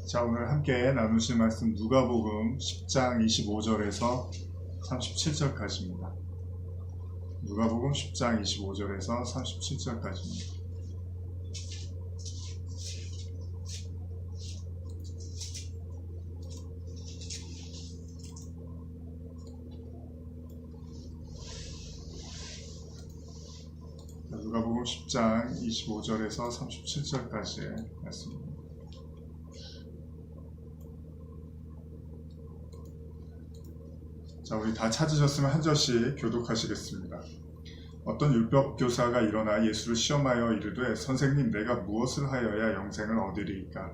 자, 오늘 함께 나누실 말씀 누가복음 10장 25절에서 37절까지입니다. 누가복음 10장 25절에서 37절까지입니다. 누가복음 10장 25절에서 37절까지의 말씀입니다. 자, 우리 다 찾으셨으면 한 절씩 교독하시겠습니다. 어떤 율법 교사가 일어나 예수를 시험하여 이르되 선생님, 내가 무엇을 하여야 영생을 얻으리이까?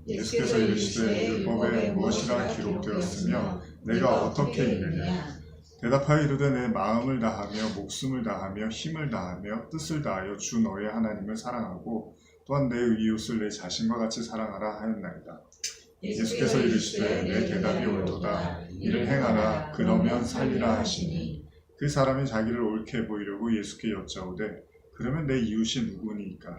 예수께서 이르시되 율법에 무엇이라 기록되었으며 내가 어떻게 읽느냐? 대답하여 이르되 내 마음을 다하며 목숨을 다하며 힘을 다하며 뜻을 다하여 주 너의 하나님을 사랑하고 또한 내 이웃을 내 자신과 같이 사랑하라 하였나이다. 예수께서 이르시되 내 대답이 옳도다. 이를 행하라. 그러면 살리라 하시니 그 사람이 자기를 옳게 보이려고 예수께 여짜오되 그러면 내 이웃이 누구니까?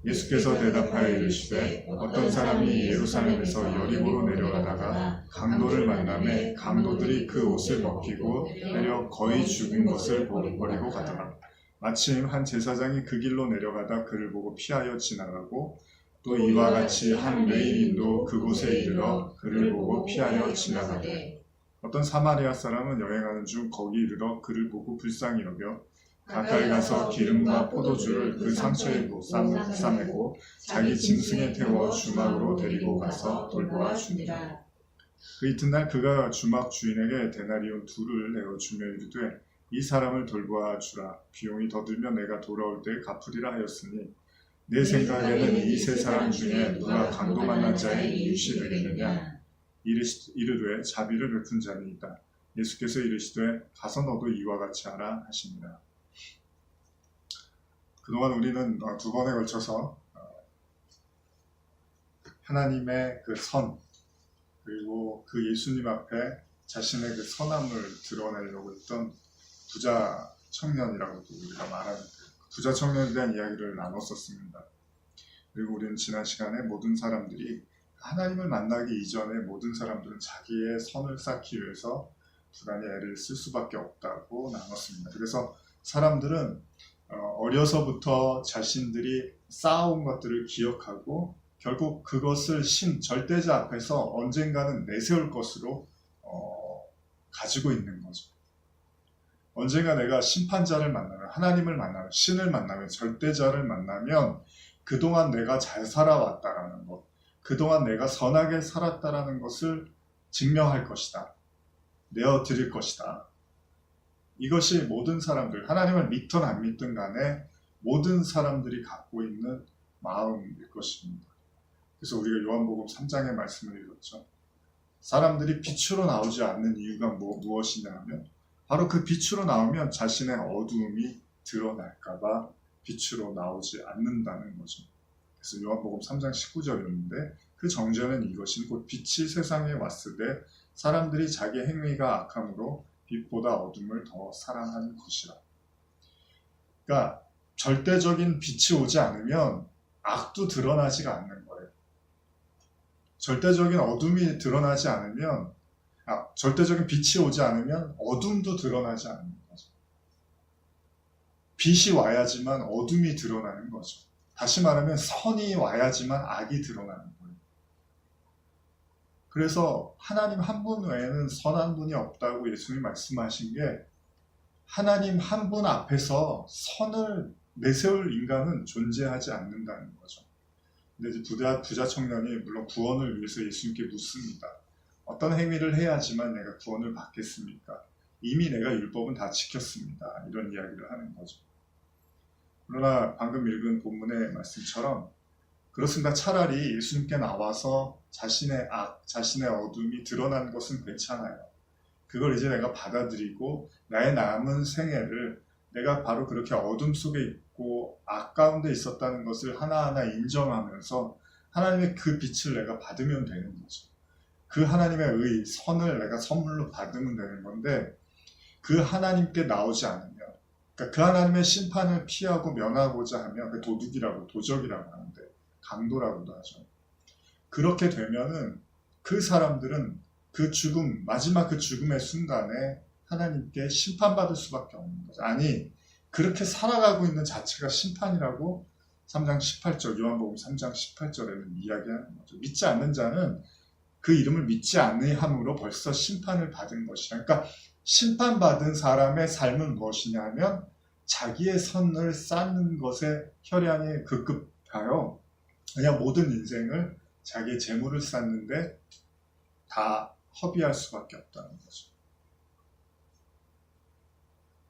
예수께서 대답하여 이르시되 어떤 사람이 예루살렘에서 여리고로 내려가다가 강도를 만나매 강도들이 그 옷을 벗기고 때려 거의 죽인 것을 버리고 가더라. 마침 한 제사장이 그 길로 내려가다 그를 보고 피하여 지나가고 또 이와 같이 한 레위인도 그곳에 이르러 그를 보고 피하여 지나가되 어떤 사마리아 사람은 여행하는 중 거기 이르러 그를 보고 불쌍히 여겨 가까이 가서 기름과 포도주를 그 상처에 싸매고 자기 짐승에 태워 주막으로 데리고 가서 돌보아 주니라. 그 이튿날 그가 주막 주인에게 데나리온 2를 내어 주며 이르되 이 사람을 돌보아 주라. 비용이 더 들면 내가 돌아올 때 갚으리라 하였으니 내 생각에는 이 세 사람 중에 누가 강도 만난 자의 이웃이 되겠느냐? 이르되 자비를 베푼 자는 있다. 예수께서 이르시되 가서 너도 이와 같이 하라 하십니다. 그동안 우리는 2번에 걸쳐서 하나님의 그 선 그리고 그 예수님 앞에 자신의 그 선함을 드러내려고 했던 부자 청년이라고도 우리가 말하는데 부자 청년에 대한 이야기를 나눴었습니다. 그리고 우리는 지난 시간에 모든 사람들이 하나님을 만나기 이전에 모든 사람들은 자기의 선을 쌓기 위해서 부단히 애를 쓸 수밖에 없다고 나눴습니다. 그래서 사람들은 어려서부터 자신들이 쌓아온 것들을 기억하고 결국 그것을 절대자 앞에서 언젠가는 내세울 것으로 가지고 있는 거죠. 언젠가 내가 심판자를 만나면, 하나님을 만나면, 신을 만나면, 절대자를 만나면 그동안 내가 잘 살아왔다라는 것, 그동안 내가 선하게 살았다라는 것을 증명할 것이다. 내어드릴 것이다. 이것이 모든 사람들, 하나님을 믿든 안 믿든 간에 모든 사람들이 갖고 있는 마음일 것입니다. 그래서 우리가 요한복음 3장의 말씀을 읽었죠. 사람들이 빛으로 나오지 않는 이유가 무엇이냐 하면 바로 그 빛으로 나오면 자신의 어두움이 드러날까봐 빛으로 나오지 않는다는 거죠. 그래서 요한복음 3장 19절이었는데 그 정죄는 이것인 곧 빛이 세상에 왔을 때 사람들이 자기 행위가 악함으로 빛보다 어둠을 더 사랑하는 것이라. 그러니까 절대적인 빛이 오지 않으면 악도 드러나지가 않는 거예요. 절대적인 어둠이 드러나지 않으면 절대적인 빛이 오지 않으면 어둠도 드러나지 않는 거죠. 빛이 와야지만 어둠이 드러나는 거죠. 다시 말하면 선이 와야지만 악이 드러나는 거예요. 그래서 하나님 한 분 외에는 선한 분이 없다고 예수님이 말씀하신 게 하나님 한 분 앞에서 선을 내세울 인간은 존재하지 않는다는 거죠. 근데 이제 부자 청년이 물론 구원을 위해서 예수님께 묻습니다. 어떤 행위를 해야지만 내가 구원을 받겠습니까? 이미 내가 율법은 다 지켰습니다. 이런 이야기를 하는 거죠. 그러나 방금 읽은 본문의 말씀처럼 그렇습니다. 차라리 예수님께 나와서 자신의 악, 자신의 어둠이 드러난 것은 괜찮아요. 그걸 이제 내가 받아들이고 나의 남은 생애를 내가 바로 그렇게 어둠 속에 있고 악 가운데 있었다는 것을 하나하나 인정하면서 하나님의 그 빛을 내가 받으면 되는 거죠. 그 하나님의 선을 내가 선물로 받으면 되는 건데 그 하나님께 나오지 않으면 그러니까 그 하나님의 심판을 피하고 면하고자 하면 그 도둑이라고 도적이라고 하는데 강도라고도 하죠. 그렇게 되면은 그 사람들은 그 죽음, 마지막 그 죽음의 순간에 하나님께 심판받을 수밖에 없는 거죠. 아니, 그렇게 살아가고 있는 자체가 심판이라고 3장 18절, 요한복음 3장 18절에는 이야기하는 거죠. 믿지 않는 자는 그 이름을 믿지 아니함으로 벌써 심판을 받은 것이라. 그러니까 심판받은 사람의 삶은 무엇이냐면 자기의 선을 쌓는 것에 혈양이 급급하여 그냥 모든 인생을 자기의 재물을 쌓는데 다 허비할 수밖에 없다는 거죠.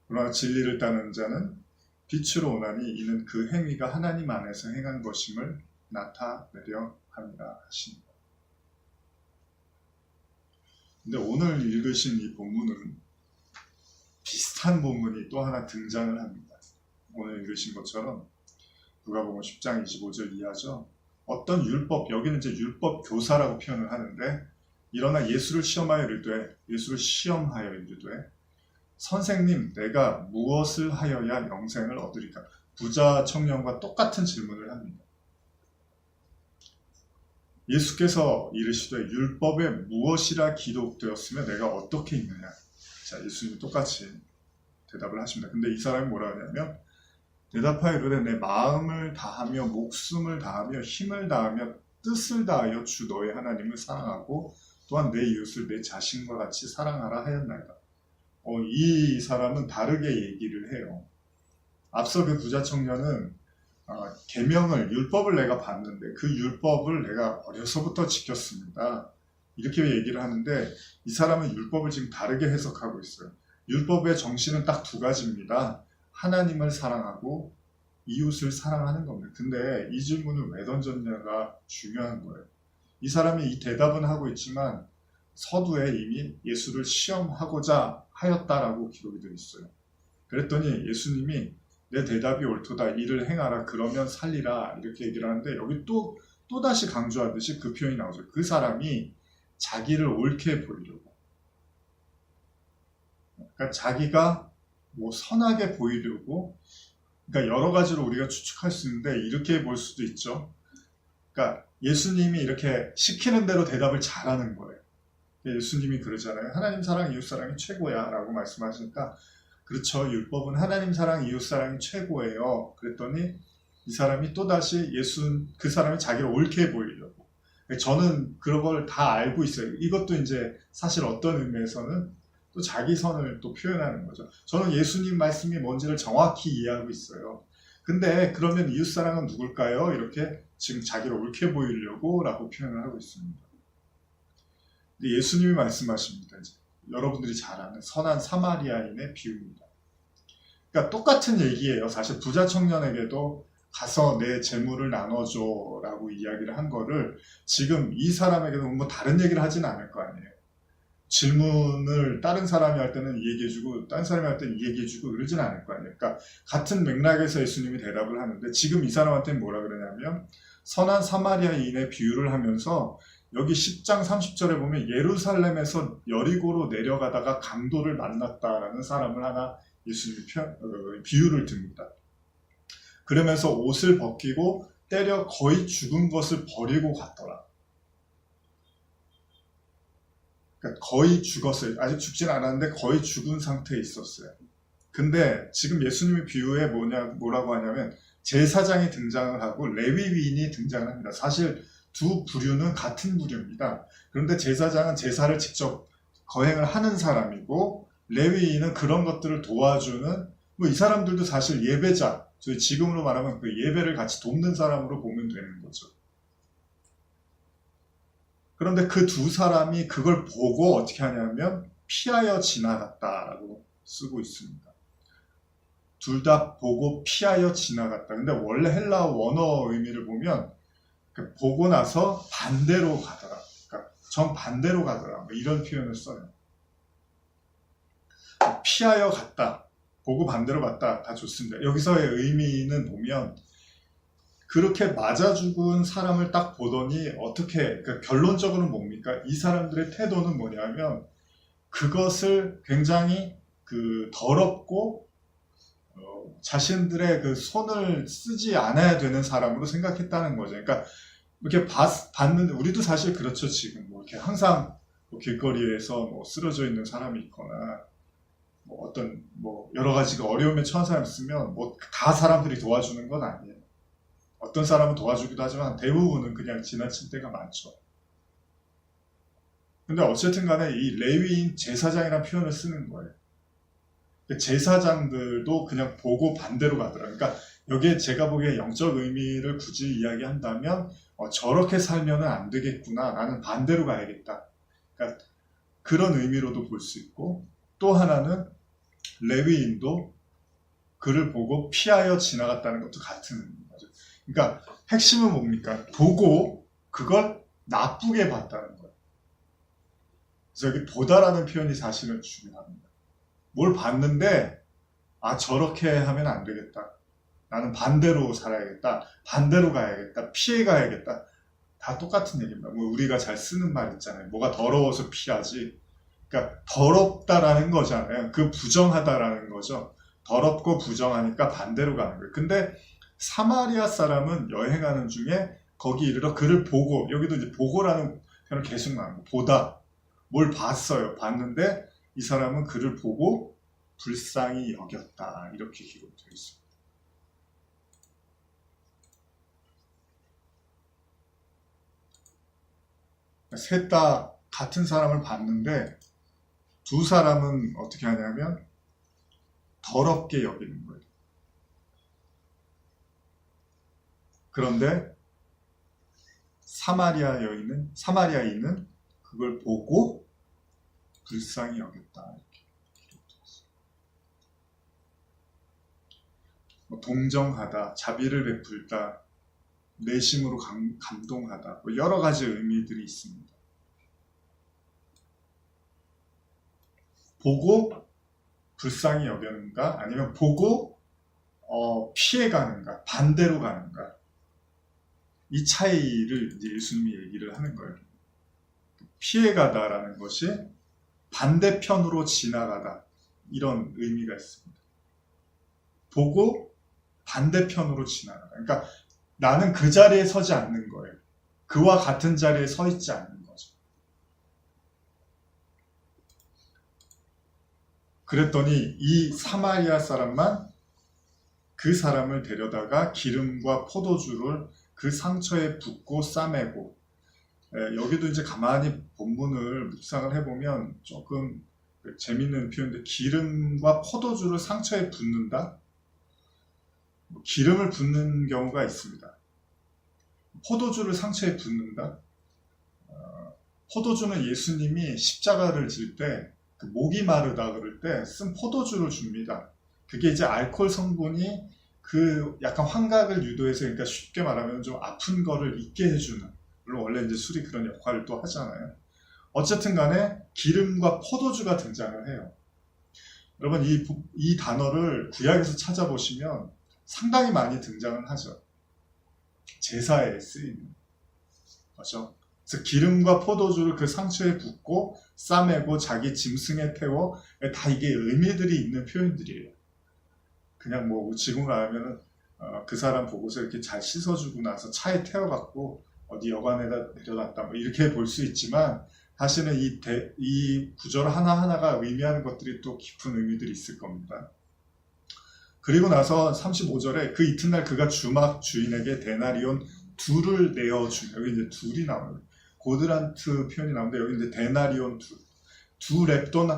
그러나 진리를 따르는 자는 빛으로 오나니 이는 그 행위가 하나님 안에서 행한 것임을 나타내려 함이라 하십니다. 근데 오늘 읽으신 이 본문은 비슷한 본문이 또 하나 등장을 합니다. 오늘 읽으신 것처럼 누가복음 10장 25절 이하죠. 어떤 율법, 여기는 이제 율법 교사라고 표현을 하는데 일어나 예수를 시험하여 이르되 선생님 내가 무엇을 하여야 영생을 얻으리까? 부자 청년과 똑같은 질문을 합니다. 예수께서 이르시되 율법에 무엇이라 기록되었으며 내가 어떻게 읽느냐? 자, 예수님이 똑같이 대답을 하십니다. 근데 이 사람이 뭐라 하냐면 대답하여 이르되 내 마음을 다하며 목숨을 다하며 힘을 다하며 뜻을 다하여 주 너의 하나님을 사랑하고 또한 내 이웃을 내 자신과 같이 사랑하라 하였나이다. 이 사람은 다르게 얘기를 해요. 앞서 그 부자 청년은 계명을, 율법을 내가 봤는데 그 율법을 내가 어려서부터 지켰습니다. 이렇게 얘기를 하는데 이 사람은 율법을 지금 다르게 해석하고 있어요. 율법의 정신은 딱 두 가지입니다. 하나님을 사랑하고 이웃을 사랑하는 겁니다. 근데 이 질문을 왜 던졌냐가 중요한 거예요. 이 사람이 이 대답은 하고 있지만 서두에 이미 예수를 시험하고자 하였다라고 기록이 되어 있어요. 그랬더니 예수님이 내 대답이 옳도다. 이를 행하라. 그러면 살리라. 이렇게 얘기를 하는데 여기 또다시 강조하듯이 그 표현이 나오죠. 그 사람이 자기를 옳게 보이려고. 그러니까 자기가 선하게 보이려고. 그러니까 여러 가지로 우리가 추측할 수 있는데 이렇게 볼 수도 있죠. 그러니까 예수님이 이렇게 시키는 대로 대답을 잘하는 거예요. 예수님이 그러잖아요. 하나님 사랑, 이웃 사랑이 최고야 라고 말씀하시니까 그렇죠. 율법은 하나님 사랑, 이웃 사랑이 최고예요. 그랬더니 이 사람이 또다시 그 사람이 자기를 옳게 보이려고. 저는 그런 걸 다 알고 있어요. 이것도 이제 사실 어떤 의미에서는 또 자기 선을 또 표현하는 거죠. 저는 예수님 말씀이 뭔지를 정확히 이해하고 있어요. 근데 그러면 이웃 사랑은 누굴까요? 이렇게 지금 자기를 옳게 보이려고 라고 표현을 하고 있습니다. 근데 예수님이 말씀하십니다. 이제 여러분들이 잘 아는 선한 사마리아인의 비유입니다. 그러니까 똑같은 얘기예요. 사실 부자 청년에게도 가서 내 재물을 나눠줘 라고 이야기를 한 거를 지금 이 사람에게도 뭐 다른 얘기를 하진 않을 거 아니에요. 질문을 다른 사람이 할 때는 이 얘기해주고 다른 사람이 할 때는 이 얘기해주고 그러진 않을 거 아니에요. 그러니까 같은 맥락에서 예수님이 대답을 하는데 지금 이 사람한테는 뭐라 그러냐면 선한 사마리아인의 비유를 하면서 여기 10장 30절에 보면 예루살렘에서 여리고로 내려가다가 강도를 만났다라는 사람을 하나 예수님이 비유를 듭니다. 그러면서 옷을 벗기고 때려 거의 죽은 것을 버리고 갔더라. 그러니까 거의 죽었어요. 아직 죽진 않았는데 거의 죽은 상태에 있었어요. 근데 지금 예수님의 비유에 뭐라고 하냐면 제사장이 등장을 하고 레위인이 등장을 합니다. 사실 두 부류는 같은 부류입니다. 그런데 제사장은 제사를 직접 거행을 하는 사람이고 레위인은 그런 것들을 도와주는 이 사람들도 사실 예배자, 저희 지금으로 말하면 그 예배를 같이 돕는 사람으로 보면 되는 거죠. 그런데 그 두 사람이 그걸 보고 어떻게 하냐면 피하여 지나갔다라고 쓰고 있습니다. 둘 다 보고 피하여 지나갔다. 근데 원래 헬라어 원어 의미를 보면 보고 나서 반대로 가더라. 그러니까 정반대로 가더라. 이런 표현을 써요. 피하여 갔다. 보고 반대로 갔다. 다 좋습니다. 여기서의 의미는 보면 그렇게 맞아 죽은 사람을 딱 보더니 어떻게, 그러니까 결론적으로는 뭡니까? 이 사람들의 태도는 뭐냐면 그것을 굉장히 더럽고 자신들의 그 손을 쓰지 않아야 되는 사람으로 생각했다는 거죠. 그러니까 이렇게 받는, 우리도 사실 그렇죠. 지금 뭐 이렇게 항상 뭐 길거리에서 뭐 쓰러져 있는 사람이 있거나 뭐 어떤 뭐 여러 가지가 어려움에 처한 사람 있으면 뭐 다 사람들이 도와주는 건 아니에요. 어떤 사람은 도와주기도 하지만 대부분은 그냥 지나칠 때가 많죠. 근데 어쨌든 간에 이 레위인 제사장이라는 표현을 쓰는 거예요. 제사장들도 그냥 보고 반대로 가더라고요. 그러니까 여기에 제가 보기에 영적 의미를 굳이 이야기한다면 저렇게 살면은 안 되겠구나. 나는 반대로 가야겠다. 그러니까 그런 의미로도 볼 수 있고, 또 하나는 레위인도 그를 보고 피하여 지나갔다는 것도 같은 의미죠. 그러니까 핵심은 뭡니까? 보고 그걸 나쁘게 봤다는 거예요. 그래서 여기 보다라는 표현이 사실은 중요합니다. 뭘 봤는데 저렇게 하면 안 되겠다. 나는 반대로 살아야겠다. 반대로 가야겠다. 피해 가야겠다. 다 똑같은 얘기입니다. 뭐 우리가 잘 쓰는 말 있잖아요. 뭐가 더러워서 피하지. 그러니까 더럽다라는 거잖아요. 그 부정하다라는 거죠. 더럽고 부정하니까 반대로 가는 거예요. 근데 사마리아 사람은 여행하는 중에 거기 이르러 그를 보고, 여기도 이제 보고라는 표현을 계속 나오는 거예요. 보다. 뭘 봤어요. 봤는데 이 사람은 그를 보고 불쌍히 여겼다. 이렇게 기록되어 있습니다. 셋 다 같은 사람을 봤는데 두 사람은 어떻게 하냐면 더럽게 여기는 거예요. 그런데 사마리아인은 그걸 보고 불쌍히 여겼다. 이렇게 기록되었습니다. 동정하다, 자비를 베풀다, 내심으로 감동하다, 여러 가지 의미들이 있습니다. 보고 불쌍히 여겼는가, 아니면 보고 피해가는가, 반대로 가는가, 이 차이를 이제 예수님이 얘기를 하는 거예요. 피해가다라는 것이 반대편으로 지나가다, 이런 의미가 있습니다. 보고 반대편으로 지나가다. 그러니까 나는 그 자리에 서지 않는 거예요. 그와 같은 자리에 서 있지 않는 거죠. 그랬더니 이 사마리아 사람만 그 사람을 데려다가 기름과 포도주를 그 상처에 붓고 싸매고, 여기도 이제 가만히 본문을 묵상을 해보면 조금 재밌는 표현인데, 기름과 포도주를 상처에 붓는다? 기름을 붓는 경우가 있습니다. 포도주를 상처에 붓는다? 포도주는 예수님이 십자가를 질 때 그 목이 마르다 그럴 때 쓴 포도주를 줍니다. 그게 이제 알코올 성분이 그 약간 환각을 유도해서, 그러니까 쉽게 말하면 좀 아픈 거를 잊게 해주는, 물론 원래 이제 술이 그런 역할을 또 하잖아요. 어쨌든 간에 기름과 포도주가 등장을 해요. 여러분 이 단어를 구약에서 찾아보시면 상당히 많이 등장을 하죠. 제사에 쓰이는 거죠. 그래서 기름과 포도주를 그 상처에 붓고 싸매고 자기 짐승에 태워, 다 이게 의미들이 있는 표현들이에요. 그냥 뭐 지금 가면은 그 사람 보고서 이렇게 잘 씻어주고 나서 차에 태워갖고 어디 여관에다 내려놨다 뭐 이렇게 볼 수 있지만, 사실은 이 구절 하나하나가 의미하는 것들이 또 깊은 의미들이 있을 겁니다. 그리고 나서 35절에 그 이튿날 그가 주막 주인에게 데나리온 둘을 내어주며, 여기 이제 둘이 나와요. 고드란트 표현이 나오는데 여기 이제 데나리온 두 렙돈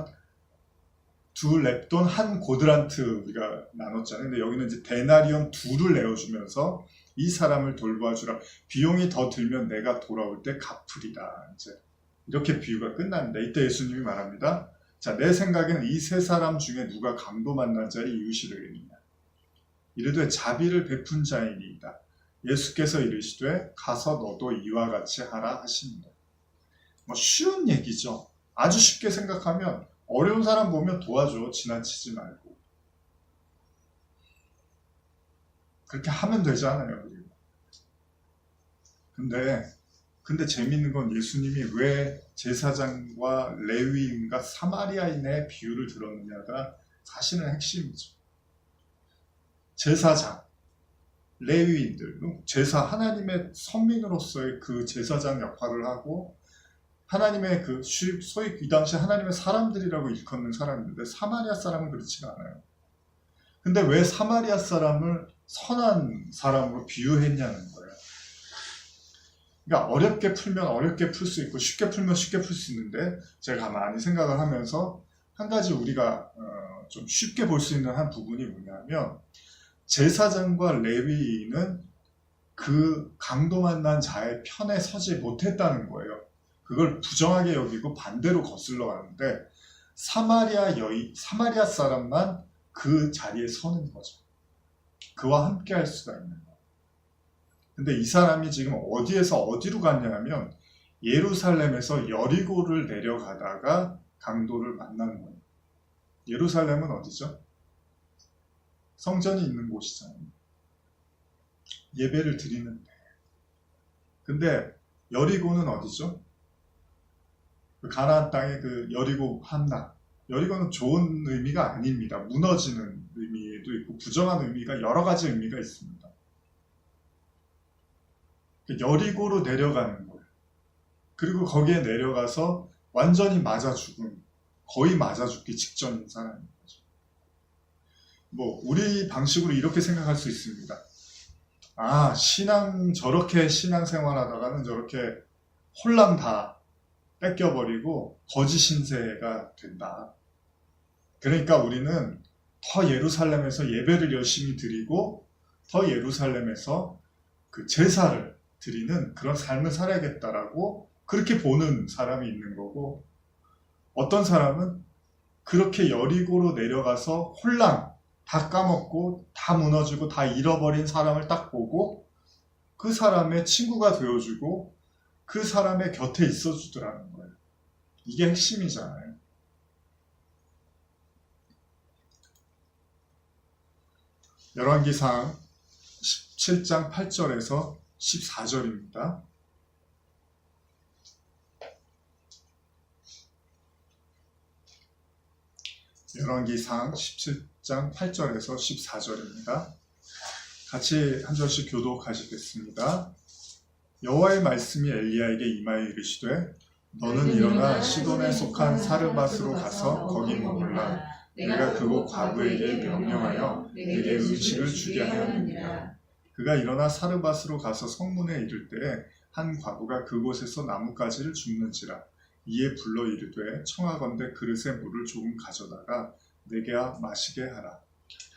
한 고드란트 우리가 나눴잖아요. 근데 여기는 이제 데나리온 둘을 내어주면서 이 사람을 돌봐주라. 비용이 더 들면 내가 돌아올 때 갚으리라. 이제 이렇게 비유가 끝납니다. 이때 예수님이 말합니다. 자, 내 생각에는 이 세 사람 중에 누가 강도 만난 자의 이웃이려느냐. 이르되 자비를 베푼 자이니이다. 예수께서 이르시되 가서 너도 이와 같이 하라 하십니다. 뭐 쉬운 얘기죠. 아주 쉽게 생각하면 어려운 사람 보면 도와줘. 지나치지 말고. 그렇게 하면 되잖아요. 근데 재밌는 건 예수님이 왜 제사장과 레위인과 사마리아인의 비유를 들었느냐가 사실은 핵심이죠. 제사장, 레위인들, 제사, 하나님의 선민으로서의 그 제사장 역할을 하고 하나님의 소위 이 당시 하나님의 사람들이라고 일컫는 사람인데 사마리아 사람은 그렇지가 않아요. 근데 왜 사마리아 사람을 선한 사람으로 비유했냐는 거예요. 그러니까 어렵게 풀면 어렵게 풀 수 있고 쉽게 풀면 쉽게 풀 수 있는데 제가 가만히 생각을 하면서 한 가지 우리가 좀 쉽게 볼 수 있는 한 부분이 뭐냐면 제사장과 레위인은 그 강도 만난 자의 편에 서지 못했다는 거예요. 그걸 부정하게 여기고 반대로 거슬러 가는데 사마리아 사람만 그 자리에 서는 거죠. 그와 함께 할 수가 있는 거예요. 근데 이 사람이 지금 어디에서 어디로 갔냐면 예루살렘에서 여리고를 내려가다가 강도를 만나는 거예요. 예루살렘은 어디죠? 성전이 있는 곳이잖아요. 예배를 드리는데. 근데 여리고는 어디죠? 그 가나안 땅의 그 여리고 함락. 여리고는 좋은 의미가 아닙니다. 무너지는 의미도 있고 부정한 의미가 여러 가지 의미가 있습니다. 여리고로 내려가는 거예요. 그리고 거기에 내려가서 완전히 맞아 죽은, 거의 맞아 죽기 직전인 사람인 거죠. 우리 방식으로 이렇게 생각할 수 있습니다. 저렇게 신앙생활 하다가는 저렇게 홀랑 다 뺏겨버리고 거짓 신세가 된다. 그러니까 우리는 더 예루살렘에서 예배를 열심히 드리고 더 예루살렘에서 그 제사를 드리는 그런 삶을 살아야겠다라고 그렇게 보는 사람이 있는 거고, 어떤 사람은 그렇게 여리고로 내려가서 홀랑 다 까먹고 다 무너지고 다 잃어버린 사람을 딱 보고 그 사람의 친구가 되어주고 그 사람의 곁에 있어주더라는 거예요. 이게 핵심이잖아요. 열왕기상 17장 8절에서 14절입니다. 열왕기상 17장 8절에서 14절입니다. 같이 한 절씩 교독하시겠습니다. 여호와의 말씀이 엘리야에게 임하여 이르시되 너는 일어나 시돈에 속한 사르밧으로 가서 거기 머물라. 내가 그곳 과부에게 명령하여 내게 음식을 주게 하였느니라. 그가 일어나 사르밧으로 가서 성문에 이를 때에 한 과부가 그곳에서 나뭇가지를 줍는지라. 이에 불러 이르되 청하건대 그릇에 물을 조금 가져다가 내게 마시게 하라.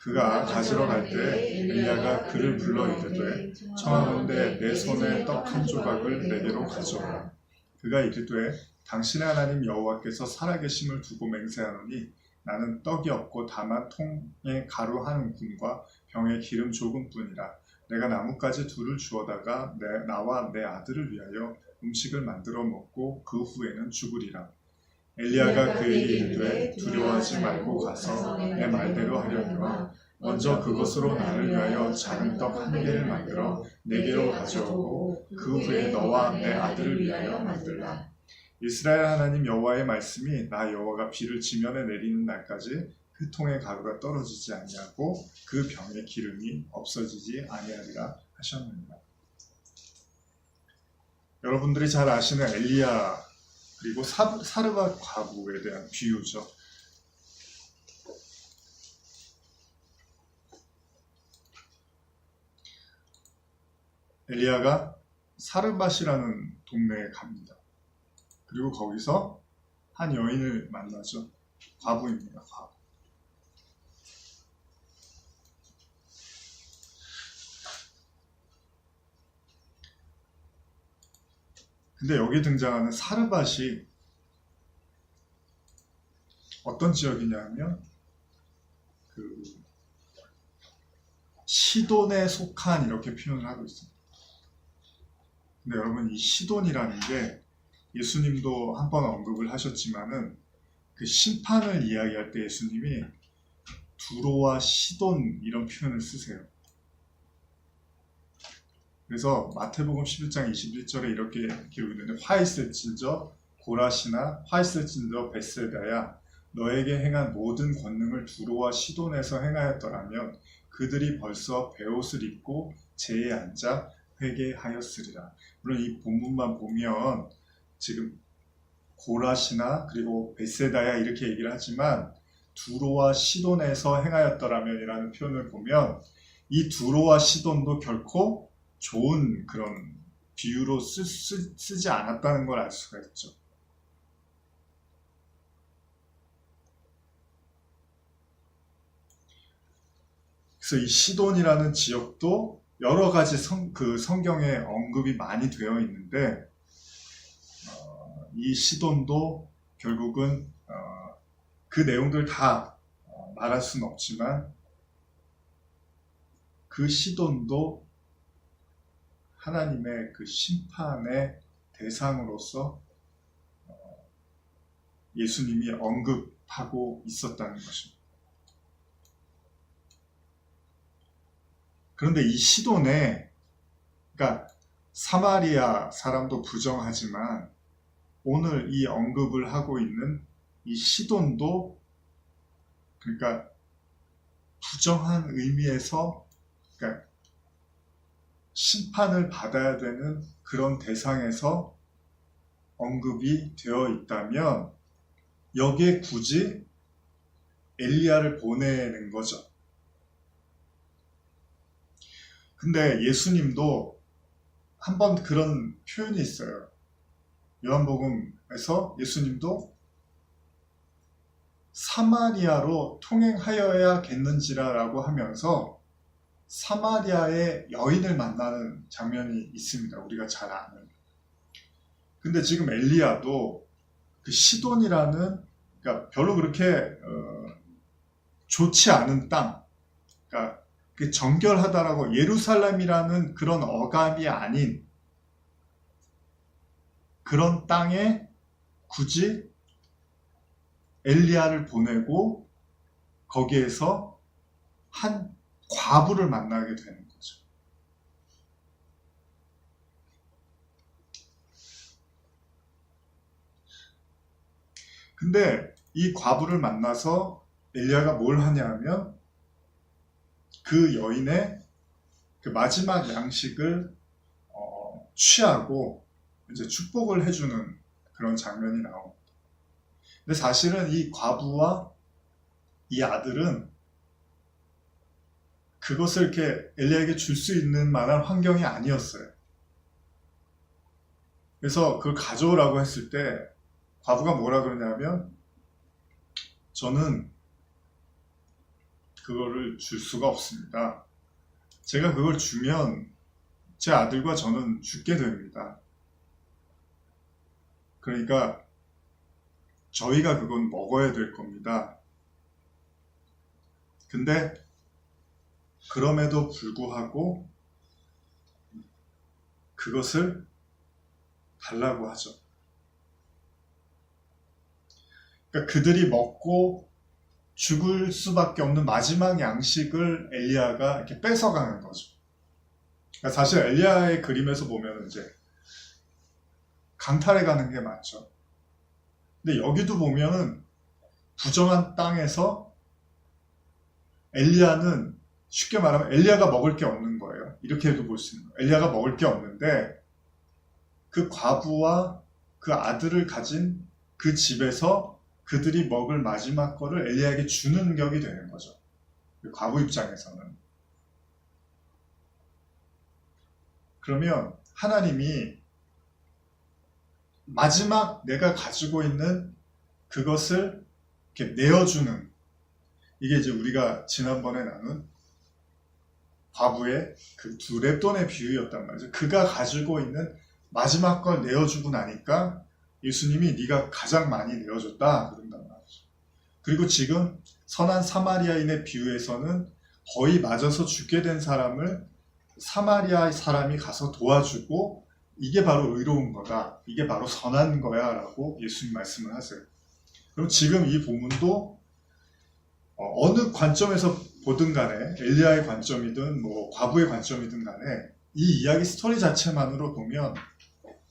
그가 가지러 갈 때 엘리야가 그를 불러 이르되 청하건대 내 손에 떡 한 조각을 내게로 가져오라. 그가 이르되 당신의 하나님 여호와께서 살아계심을 두고 맹세하노니 나는 떡이 없고 다만 통에 가루 한 움큼과 병에 기름 조금뿐이라. 내가 나뭇가지 둘을 주워다가 나와 내 아들을 위하여 음식을 만들어 먹고 그 후에는 죽으리라. 엘리야가 그에게 이르되 두려워하지 말고 가서 내 말대로 하려니와 먼저 그것으로 나를 위하여 작은 떡 한 개를 만들어 내게로 가져오고 그 후에 너와 내 아들을 위하여 만들라. 이스라엘 하나님 여호와의 말씀이 나 여호와가 비를 지면에 내리는 날까지 그 통의 가루가 떨어지지 아니하고 그 병의 기름이 없어지지 아니하리라 하셨느니라. 여러분들이 잘 아시는 엘리야 그리고 사르밧 과부에 대한 비유죠. 엘리야가 사르밧이라는 동네에 갑니다. 그리고 거기서 한 여인을 만나죠. 과부입니다. 과부. 근데 여기 등장하는 사르밧이 어떤 지역이냐면 그 시돈에 속한 이렇게 표현을 하고 있습니다. 근데 여러분 이 시돈이라는 게 예수님도 한 번 언급을 하셨지만은 그 심판을 이야기할 때 예수님이 두로와 시돈 이런 표현을 쓰세요. 그래서 마태복음 11장 21절에 이렇게 기록이 있는데 화 있을진저 고라시나 화 있을진저 벳세다야 너에게 행한 모든 권능을 두로와 시돈에서 행하였더라면 그들이 벌써 베옷을 입고 제에 앉아 회개하였으리라. 물론 이 본문만 보면 지금 고라시나 그리고 베세다야 이렇게 얘기를 하지만 두로와 시돈에서 행하였더라면이라는 표현을 보면 이 두로와 시돈도 결코 좋은 그런 비유로 쓰지 않았다는 걸 알 수가 있죠. 그래서 이 시돈이라는 지역도 여러 가지 성경에 언급이 많이 되어 있는데 이 시돈도 결국은 그 내용들 다 말할 수는 없지만 그 시돈도 하나님의 그 심판의 대상으로서 예수님이 언급하고 있었다는 것입니다. 그런데 이 시돈에, 그러니까 사마리아 사람도 부정하지만 오늘 이 언급을 하고 있는 이 시돈도, 그러니까 부정한 의미에서, 그러니까 심판을 받아야 되는 그런 대상에서 언급이 되어 있다면 여기에 굳이 엘리야를 보내는 거죠. 근데 예수님도 한번 그런 표현이 있어요. 요한복음에서 예수님도 사마리아로 통행하여야겠는지라라고 하면서 사마리아의 여인을 만나는 장면이 있습니다. 우리가 잘 아는. 근데 지금 엘리야도 그 시돈이라는, 그러니까 별로 그렇게 좋지 않은 땅, 그러니까 그 정결하다라고 예루살렘이라는 그런 어감이 아닌 그런 땅에 굳이 엘리야를 보내고 거기에서 한 과부를 만나게 되는 거죠. 근데 이 과부를 만나서 엘리야가 뭘 하냐면 그 여인의 그 마지막 양식을 취하고 이제 축복을 해주는 그런 장면이 나옵니다. 근데 사실은 이 과부와 이 아들은 그것을 이렇게 엘리야에게 줄 수 있는 만한 환경이 아니었어요. 그래서 그걸 가져오라고 했을 때 과부가 뭐라 그러냐면 저는 그거를 줄 수가 없습니다. 제가 그걸 주면 제 아들과 저는 죽게 됩니다. 그러니까 저희가 그건 먹어야 될 겁니다. 근데 그럼에도 불구하고 그것을 달라고 하죠. 그러니까 그들이 먹고 죽을 수밖에 없는 마지막 양식을 엘리야가 이렇게 뺏어가는 거죠. 그러니까 사실 엘리야의 그림에서 보면 이제 강탈해 가는 게 맞죠. 근데 여기도 보면은 부정한 땅에서 엘리야는 쉽게 말하면 엘리야가 먹을 게 없는 거예요. 이렇게도 볼 수 있는 거예요. 엘리야가 먹을 게 없는데 그 과부와 그 아들을 가진 그 집에서 그들이 먹을 마지막 거를 엘리야에게 주는 격이 되는 거죠. 그 과부 입장에서는. 그러면 하나님이 마지막 내가 가지고 있는 그것을 이렇게 내어주는, 이게 이제 우리가 지난번에 나눈 과부의 그 두 렙돈의 비유였단 말이죠. 그가 가지고 있는 마지막 걸 내어주고 나니까 예수님이 네가 가장 많이 내어줬다 그런단 말이죠. 그리고 지금 선한 사마리아인의 비유에서는 거의 맞아서 죽게 된 사람을 사마리아 사람이 가서 도와주고 이게 바로 의로운 거다, 이게 바로 선한 거야 라고 예수님 말씀을 하세요. 그럼 지금 이 본문도 어느 관점에서 보든 간에 엘리야의 관점이든 뭐 과부의 관점이든 간에 이 이야기 스토리 자체만으로 보면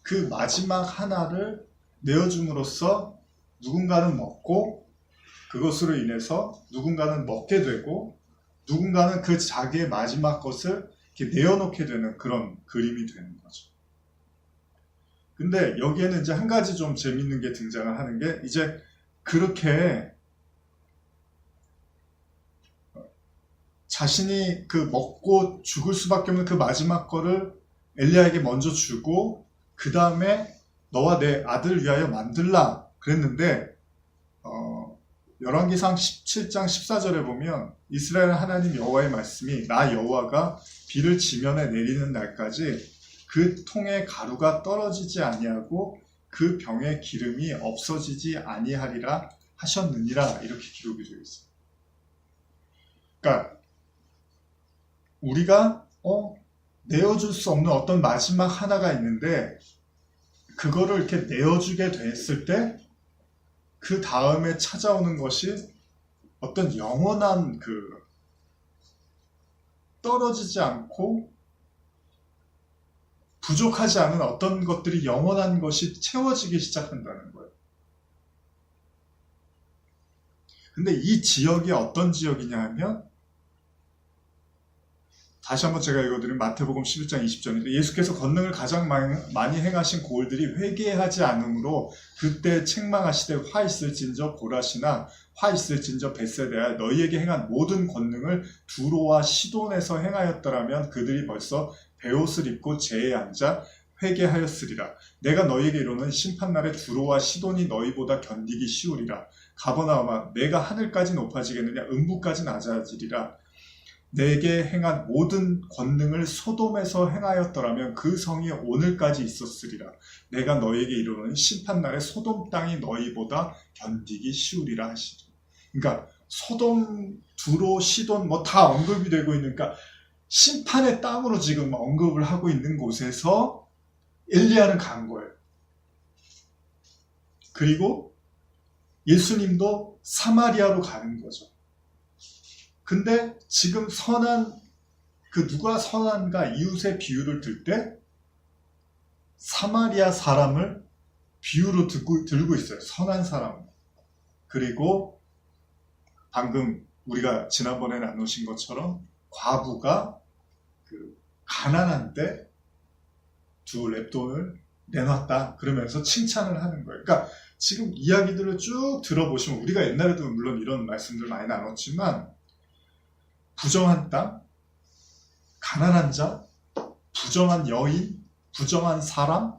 그 마지막 하나를 내어줌으로써 누군가는 먹고 그것으로 인해서 누군가는 먹게 되고 누군가는 그 자기의 마지막 것을 이렇게 내어놓게 되는 그런 그림이 되는 거죠. 근데 여기에는 이제 한 가지 좀 재밌는 게 등장을 하는 게, 이제 그렇게 자신이 그 먹고 죽을 수밖에 없는 그 마지막 거를 엘리야에게 먼저 주고, 그 다음에 너와 내 아들을 위하여 만들라 그랬는데, 열왕기상 17장 14절에 보면 이스라엘 하나님 여호와의 말씀이 나 여호와가 비를 지면에 내리는 날까지 그 통의 가루가 떨어지지 아니하고 그 병의 기름이 없어지지 아니하리라 하셨느니라, 이렇게 기록이 되어 있어요. 그러니까 우리가 내어줄 수 없는 어떤 마지막 하나가 있는데, 그거를 이렇게 내어주게 됐을 때 그 다음에 찾아오는 것이 어떤 영원한 떨어지지 않고 부족하지 않은 어떤 것들이, 영원한 것이 채워지기 시작한다는 거예요. 근데 이 지역이 어떤 지역이냐 하면, 다시 한번 제가 읽어드린 마태복음 11장 20절인데, 예수께서 권능을 가장 많이 행하신 고을들이 회개하지 않으므로 그때 책망하시되 화 있을진저 고라시나 화 있을진저 벳세다야, 너희에게 행한 모든 권능을 두로와 시돈에서 행하였더라면 그들이 벌써 베옷을 입고 제에 앉아 회개하였으리라. 내가 너희에게 이르는 심판날에 두로와 시돈이 너희보다 견디기 쉬우리라. 가버나움아, 내가 하늘까지 높아지겠느냐, 음부까지 낮아지리라. 내게 행한 모든 권능을 소돔에서 행하였더라면 그 성이 오늘까지 있었으리라. 내가 너에게 이르는 심판날에 소돔 땅이 너희보다 견디기 쉬우리라 하시리. 그러니까 소돔, 두로, 시돈 다 언급이 되고 있는, 그러니까 심판의 땅으로 지금 언급을 하고 있는 곳에서 엘리야는 간 거예요. 그리고 예수님도 사마리아로 가는 거죠. 근데 지금 누가 선한가, 이웃의 비유를 들 때 사마리아 사람을 비유로 들고 있어요. 선한 사람. 그리고 방금 우리가 지난번에 나누신 것처럼 과부가 가난한데 두 렙돈을 내놨다 그러면서 칭찬을 하는 거예요. 그러니까 지금 이야기들을 쭉 들어보시면, 우리가 옛날에도 물론 이런 말씀들 많이 나눴지만, 부정한 땅, 가난한 자, 부정한 여인, 부정한 사람,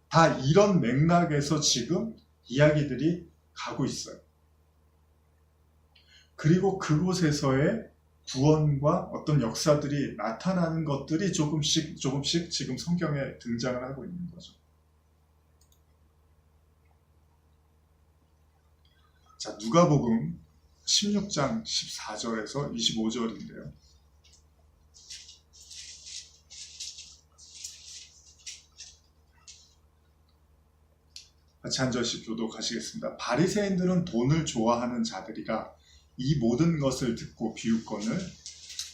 다 이런 맥락에서 지금 이야기들이 가고 있어요. 그리고 그곳에서의 구원과 어떤 역사들이 나타나는 것들이 조금씩 지금 성경에 등장을 하고 있는 거죠. 자, 누가복음 16장 14절에서 25절인데요. 같이 한 절씩 교독하시겠습니다. 바리새인들은 돈을 좋아하는 자들이라 이 모든 것을 듣고 비웃거늘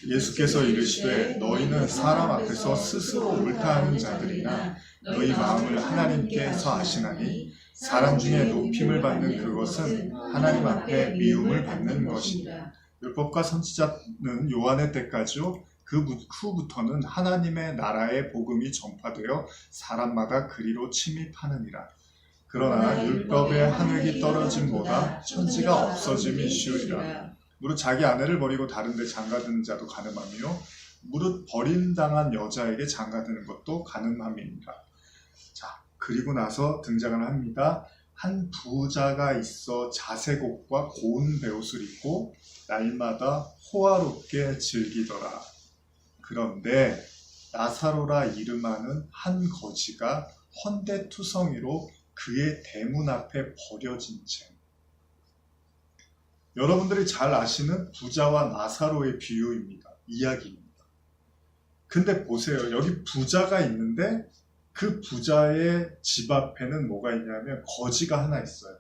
예수께서 이르시되 너희는 사람 앞에서 스스로 옳다 하는 자들이나 너희 마음을 하나님께서 아시나니 사람 중에 높임을 받는 그것은 하나님 앞에 미움을 받는 것이다. 율법과 선지자는 요한의 때까지요, 그 후부터는 하나님의 나라의 복음이 전파되어 사람마다 그리로 침입하느니라. 그러나 율법의 한 획이 떨어짐보다 천지가 없어짐이 쉬우리라. 무릇 자기 아내를 버리고 다른 데 장가드는 자도 가늠하며 무릇 버림당한 여자에게 장가드는 것도 가늠함이니라. 자, 그리고 나서 등장을 합니다. 한 부자가 있어 자색 옷과 고운 베옷을 입고 날마다 호화롭게 즐기더라. 그런데 나사로라 이름하는 한 거지가 헌데투성이로 그의 대문 앞에 버려진 채. 여러분들이 잘 아시는 부자와 나사로의 비유입니다. 이야기입니다. 근데 보세요. 여기 부자가 있는데 그 부자의 집 앞에는 뭐가 있냐면 거지가 하나 있어요.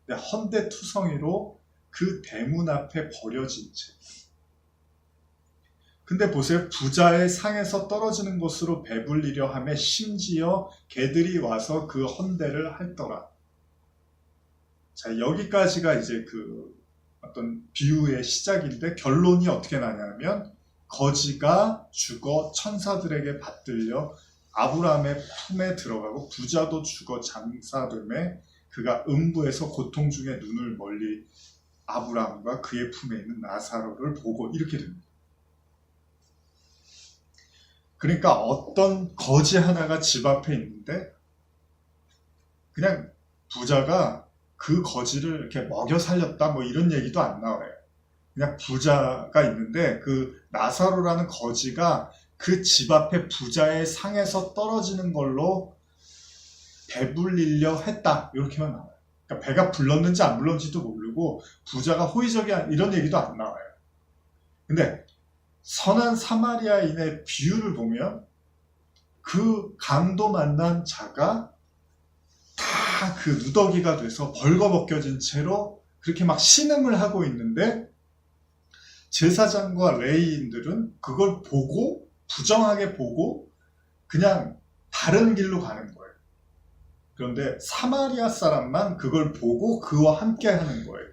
근데 헌데투성이로 그 대문 앞에 버려진 채. 근데 보세요. 부자의 상에서 떨어지는 것으로 배불리려 하며 심지어 개들이 와서 그 헌대를 핥더라. 자, 여기까지가 이제 어떤 비유의 시작인데 결론이 어떻게 나냐면 거지가 죽어 천사들에게 받들려 아브라함의 품에 들어가고 부자도 죽어 장사됨에 그가 음부에서 고통 중에 눈을 멀리 아브라함과 그의 품에 있는 나사로를 보고 이렇게 됩니다. 그러니까 어떤 거지 하나가 집 앞에 있는데 그냥 부자가 그 거지를 이렇게 먹여 살렸다 뭐 이런 얘기도 안 나와요. 그냥 부자가 있는데 그 나사로라는 거지가 그 집 앞에 부자의 상에서 떨어지는 걸로 배불리려 했다 이렇게만 나와요. 그러니까 배가 불렀는지 안 불렀는지도 모르고 부자가 호의적이야 이런 얘기도 안 나와요. 근데 선한 사마리아인의 비유를 보면 그 강도 만난 자가 다 그 누더기가 돼서 벌거벗겨진 채로 그렇게 막 신음을 하고 있는데 제사장과 레위인들은 그걸 보고 부정하게 보고 그냥 다른 길로 가는 거예요. 그런데 사마리아 사람만 그걸 보고 그와 함께 하는 거예요.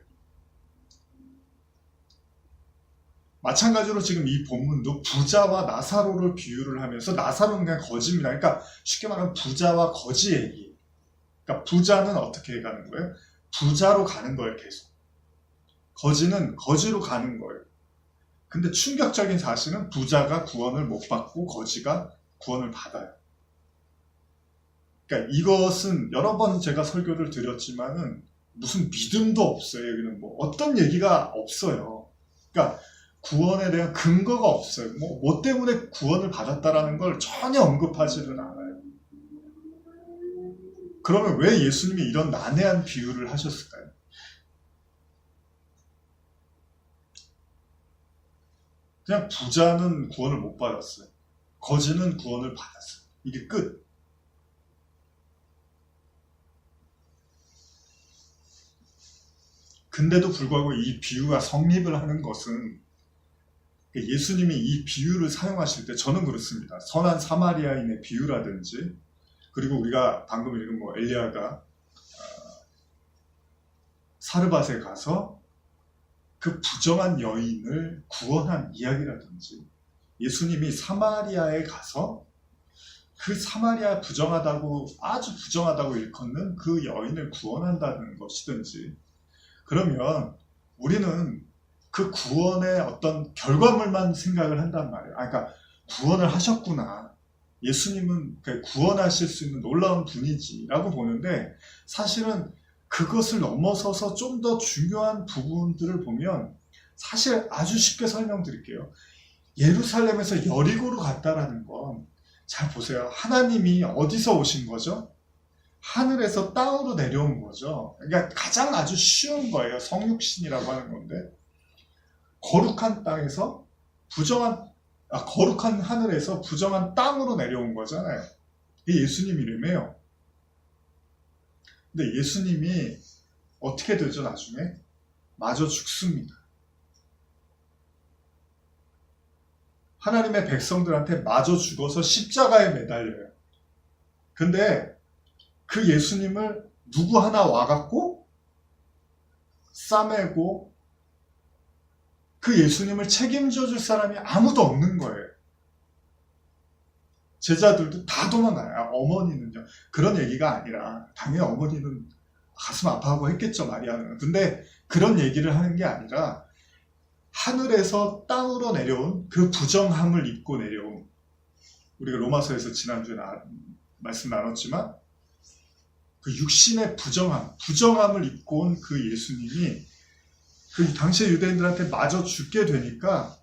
마찬가지로 지금 이 본문도 부자와 나사로를 비유를 하면서 나사로는 그냥 거지입니다. 그러니까 쉽게 말하면 부자와 거지 얘기. 그러니까 부자는 어떻게 가는 거예요? 부자로 가는 거예요, 계속. 거지는 거지로 가는 거예요. 근데 충격적인 사실은 부자가 구원을 못 받고 거지가 구원을 받아요. 그러니까 이것은 여러 번 제가 설교를 드렸지만은 무슨 믿음도 없어요. 여기는 뭐 어떤 얘기가 없어요. 그러니까 구원에 대한 근거가 없어요. 뭐 때문에 구원을 받았다라는 걸 전혀 언급하지는 않아요. 그러면 왜 예수님이 이런 난해한 비유를 하셨을까요? 그냥 부자는 구원을 못 받았어요. 거지는 구원을 받았어요. 이게 끝. 근데도 불구하고 이 비유가 성립을 하는 것은 예수님이 이 비유를 사용하실 때 저는 그렇습니다. 선한 사마리아인의 비유라든지 그리고 우리가 방금 읽은 뭐 엘리야가 사르밧에 가서 그 부정한 여인을 구원한 이야기라든지 예수님이 사마리아에 가서 그 사마리아 부정하다고 아주 부정하다고 일컫는 그 여인을 구원한다는 것이든지 그러면 우리는 그 구원의 어떤 결과물만 생각을 한단 말이에요. 그러니까 구원을 하셨구나. 예수님은 구원하실 수 있는 놀라운 분이지라고 보는데 사실은 그것을 넘어서서 좀 더 중요한 부분들을 보면 사실 아주 쉽게 설명드릴게요. 예루살렘에서 여리고로 갔다라는 건 잘 보세요. 하나님이 어디서 오신 거죠? 하늘에서 땅으로 내려온 거죠. 그러니까 가장 아주 쉬운 거예요. 성육신이라고 하는 건데 거룩한 땅에서 거룩한 하늘에서 부정한 땅으로 내려온 거잖아요. 이게 예수님 이름이에요. 근데 예수님이 어떻게 되죠, 나중에? 마저 죽습니다. 하나님의 백성들한테 마저 죽어서 십자가에 매달려요. 근데 그 예수님을 누구 하나 와갖고 싸매고 그 예수님을 책임져 줄 사람이 아무도 없는 거예요. 제자들도 다 도망가요. 어머니는요. 그런 얘기가 아니라 당연히 어머니는 가슴 아파하고 했겠죠, 마리아는. 근데 그런 얘기를 하는 게 아니라 하늘에서 땅으로 내려온 그 부정함을 입고 내려온 우리가 로마서에서 지난주에 말씀 나눴지만 그 육신의 부정함을 입고 온 그 예수님이 그 당시의 유대인들한테 마저 죽게 되니까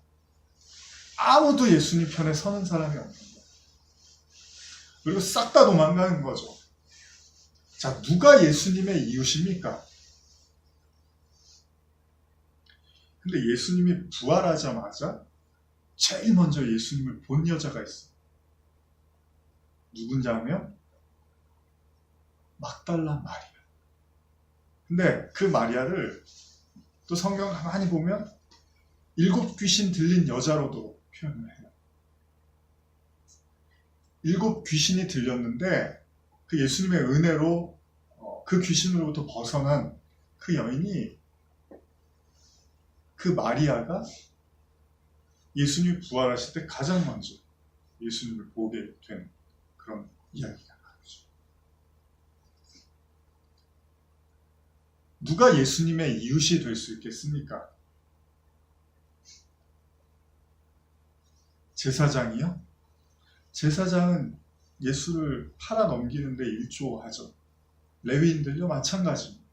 아무도 예수님 편에 서는 사람이 없는 거예요. 그리고 싹 다 도망가는 거죠. 자, 누가 예수님의 이웃입니까? 근데 예수님이 부활하자마자 제일 먼저 예수님을 본 여자가 있어요. 누군지 아면? 막달라 마리아. 근데 그 마리아를 또 성경 가만히 보면 7 귀신 들린 여자로도 표현을 해요. 7 귀신이 들렸는데 그 예수님의 은혜로 그 귀신으로부터 벗어난 그 여인이 그 마리아가 예수님이 부활하실 때 가장 먼저 예수님을 보게 된 그런 이야기가 나오죠. 누가 예수님의 이웃이 될 수 있겠습니까? 제사장이요? 제사장은 예수를 팔아 넘기는데 일조하죠. 레위인들요 마찬가지입니다.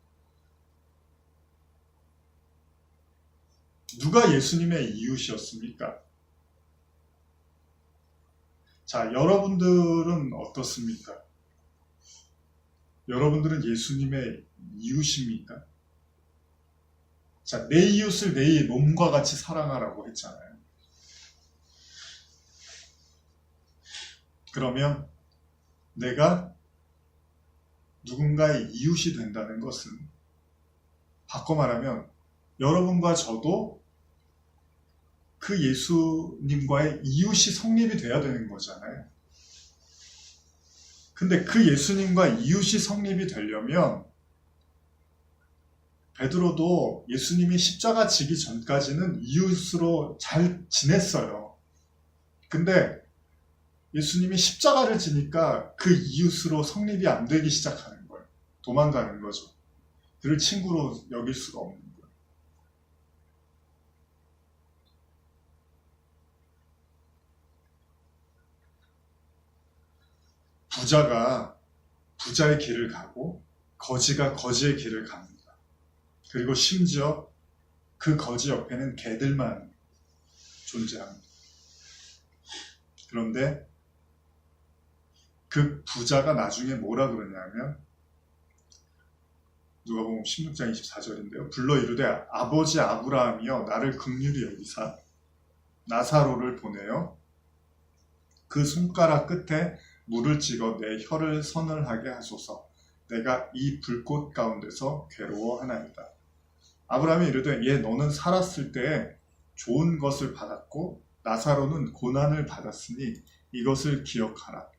누가 예수님의 이웃이었습니까? 자, 여러분들은 어떻습니까? 여러분들은 예수님의 이웃입니까? 자, 내 이웃을 내 몸과 같이 사랑하라고 했잖아요. 그러면 내가 누군가의 이웃이 된다는 것은 바꿔 말하면 여러분과 저도 그 예수님과의 이웃이 성립이 돼야 되는 거잖아요. 근데 그 예수님과 이웃이 성립이 되려면 베드로도 예수님이 십자가 지기 전까지는 이웃으로 잘 지냈어요. 근데 예수님이 십자가를 지니까 그 이웃으로 성립이 안 되기 시작하는 거예요. 도망가는 거죠. 그를 친구로 여길 수가 없는 거예요. 부자가 부자의 길을 가고 거지가 거지의 길을 갑니다. 그리고 심지어 그 거지 옆에는 개들만 존재합니다. 그런데 그 부자가 나중에 뭐라 그러냐면 누가복음 16장 24절인데요. 불러 이르되 아버지 아브라함이여 나를 긍휼히 여기사 나사로를 보내어 그 손가락 끝에 물을 찍어 내 혀를 서늘하게 하소서. 내가 이 불꽃 가운데서 괴로워하나이다. 아브라함이 이르되 예 너는 살았을 때 좋은 것을 받았고 나사로는 고난을 받았으니 이것을 기억하라.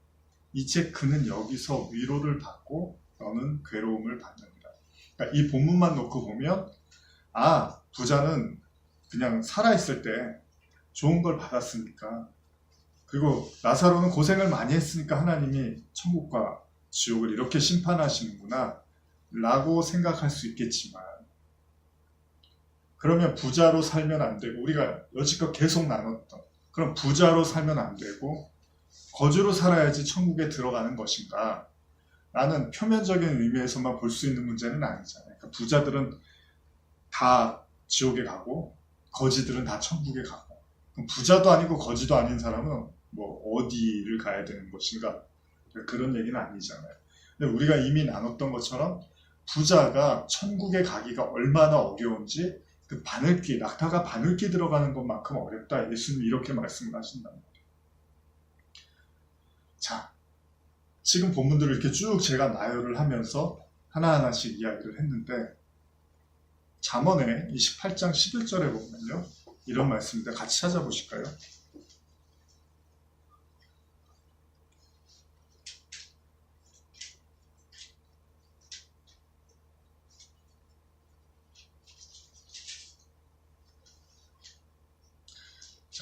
이제 그는 여기서 위로를 받고 너는 괴로움을 받느니라. 그러니까 이 본문만 놓고 보면 부자는 그냥 살아있을 때 좋은 걸 받았으니까 그리고 나사로는 고생을 많이 했으니까 하나님이 천국과 지옥을 이렇게 심판하시는구나 라고 생각할 수 있겠지만 그러면 부자로 살면 안 되고 우리가 여지껏 계속 나눴던 그럼 부자로 살면 안 되고 거지로 살아야지 천국에 들어가는 것인가? 라는 표면적인 의미에서만 볼 수 있는 문제는 아니잖아요. 그러니까 부자들은 다 지옥에 가고 거지들은 다 천국에 가고 그럼 부자도 아니고 거지도 아닌 사람은 뭐 어디를 가야 되는 것인가? 그런 얘기는 아니잖아요. 근데 우리가 이미 나눴던 것처럼 부자가 천국에 가기가 얼마나 어려운지 그 바늘귀, 낙타가 바늘귀 들어가는 것만큼 어렵다. 예수님이 이렇게 말씀을 하신단 말이에요. 자, 지금 본문들을 이렇게 쭉 제가 나열을 하면서 하나하나씩 이야기를 했는데 잠언의 28장 11절에 보면요. 이런 말씀인데 같이 찾아보실까요?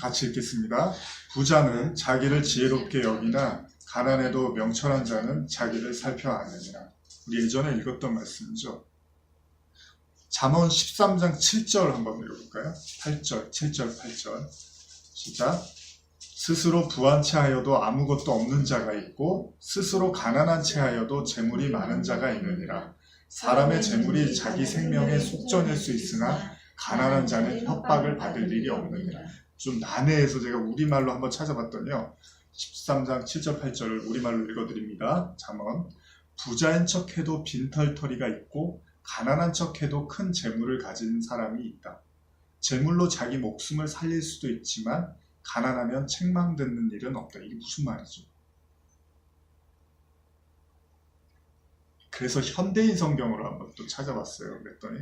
같이 읽겠습니다. 부자는 자기를 지혜롭게 여기나 가난해도 명철한 자는 자기를 살펴 아느니라. 우리 예전에 읽었던 말씀이죠. 잠언 13장 7절 한번 읽어볼까요? 8절, 7절, 8절. 시작. 스스로 부한 채 하여도 아무것도 없는 자가 있고 스스로 가난한 채 하여도 재물이 많은 자가 있느니라. 사람의 재물이 자기 생명에 속전일 수 있으나 가난한 자는 협박을 받을 일이 없느니라. 좀 난해해서 제가 우리말로 한번 찾아봤더니요. 13장 7절 8절을 우리말로 읽어드립니다. 잠언. 부자인 척해도 빈털터리가 있고 가난한 척해도 큰 재물을 가진 사람이 있다. 재물로 자기 목숨을 살릴 수도 있지만 가난하면 책망 듣는 일은 없다. 이게 무슨 말이죠? 그래서 현대인 성경으로 한번 또 찾아봤어요. 그랬더니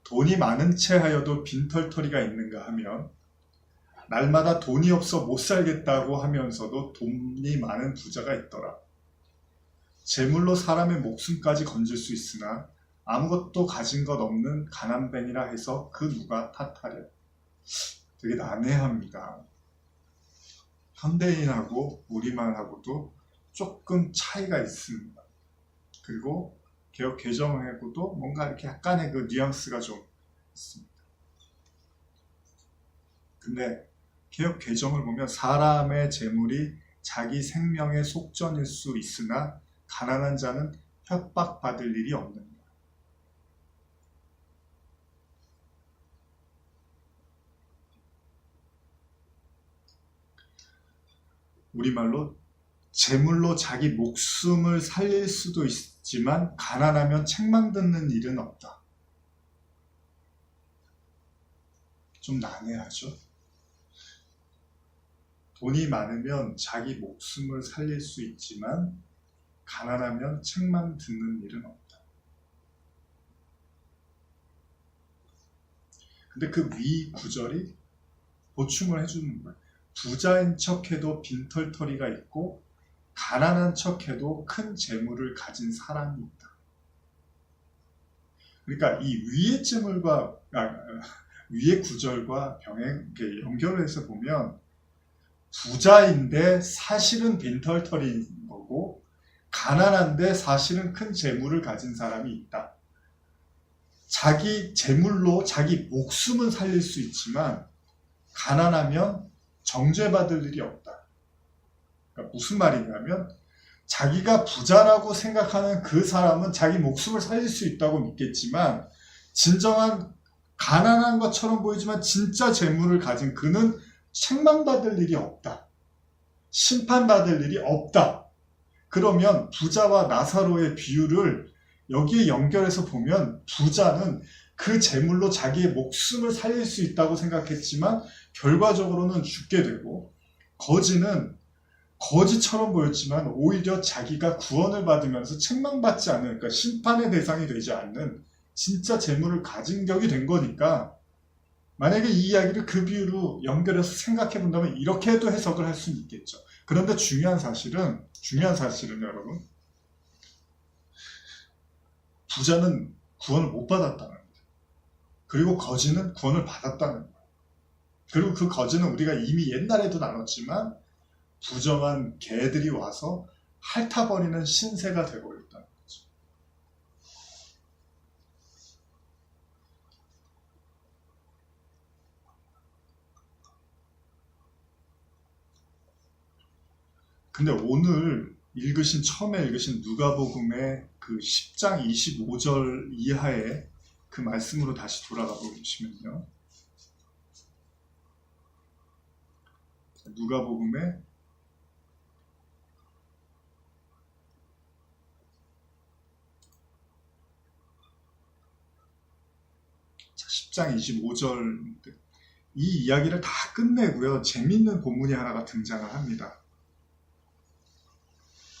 돈이 많은 채 하여도 빈털터리가 있는가 하면 날마다 돈이 없어 못 살겠다고 하면서도 돈이 많은 부자가 있더라. 재물로 사람의 목숨까지 건질 수 있으나 아무것도 가진 것 없는 가난뱅이라 해서 그 누가 탓하랴. 되게 난해합니다. 현대인하고 우리말하고도 조금 차이가 있습니다. 그리고 개혁 개정하고도 뭔가 이렇게 약간의 그 뉘앙스가 좀 있습니다. 근데 개혁 개정을 보면 사람의 재물이 자기 생명의 속전일 수 있으나 가난한 자는 협박받을 일이 없는다. 우리말로 재물로 자기 목숨을 살릴 수도 있지만 가난하면 책망 듣는 일은 없다. 좀 난해하죠? 돈이 많으면 자기 목숨을 살릴 수 있지만 가난하면 책만 듣는 일은 없다. 근데 그 위 구절이 보충을 해주는 거예요. 부자인 척해도 빈털터리가 있고 가난한 척해도 큰 재물을 가진 사람이 있다. 그러니까 이 위의 재물과 위의 구절과 병행 연결을 해서 보면 부자인데 사실은 빈털터리인 거고 가난한데 사실은 큰 재물을 가진 사람이 있다. 자기 재물로 자기 목숨은 살릴 수 있지만 가난하면 정죄받을 일이 없다. 그러니까 무슨 말이냐면 자기가 부자라고 생각하는 그 사람은 자기 목숨을 살릴 수 있다고 믿겠지만 진정한 가난한 것처럼 보이지만 진짜 재물을 가진 그는 책망받을 일이 없다. 심판받을 일이 없다. 그러면 부자와 나사로의 비유를 여기에 연결해서 보면 부자는 그 재물로 자기의 목숨을 살릴 수 있다고 생각했지만 결과적으로는 죽게 되고 거지는 거지처럼 보였지만 오히려 자기가 구원을 받으면서 책망받지 않는 그러니까 심판의 대상이 되지 않는 진짜 재물을 가진 격이 된 거니까 만약에 이 이야기를 그 비유로 연결해서 생각해 본다면 이렇게도 해석을 할 수는 있겠죠. 그런데 중요한 사실은 여러분 부자는 구원을 못 받았다는 거예요. 그리고 거지는 구원을 받았다는 거예요. 그리고 그 거지는 우리가 이미 옛날에도 나눴지만 부정한 개들이 와서 핥아버리는 신세가 되어버렸다는 거죠. 근데 오늘 처음에 읽으신 누가복음의 그 10장 25절 이하의 그 말씀으로 다시 돌아가 보시면요. 누가복음의 10장 25절 이 이야기를 다 끝내고요. 재밌는 본문이 하나가 등장을 합니다.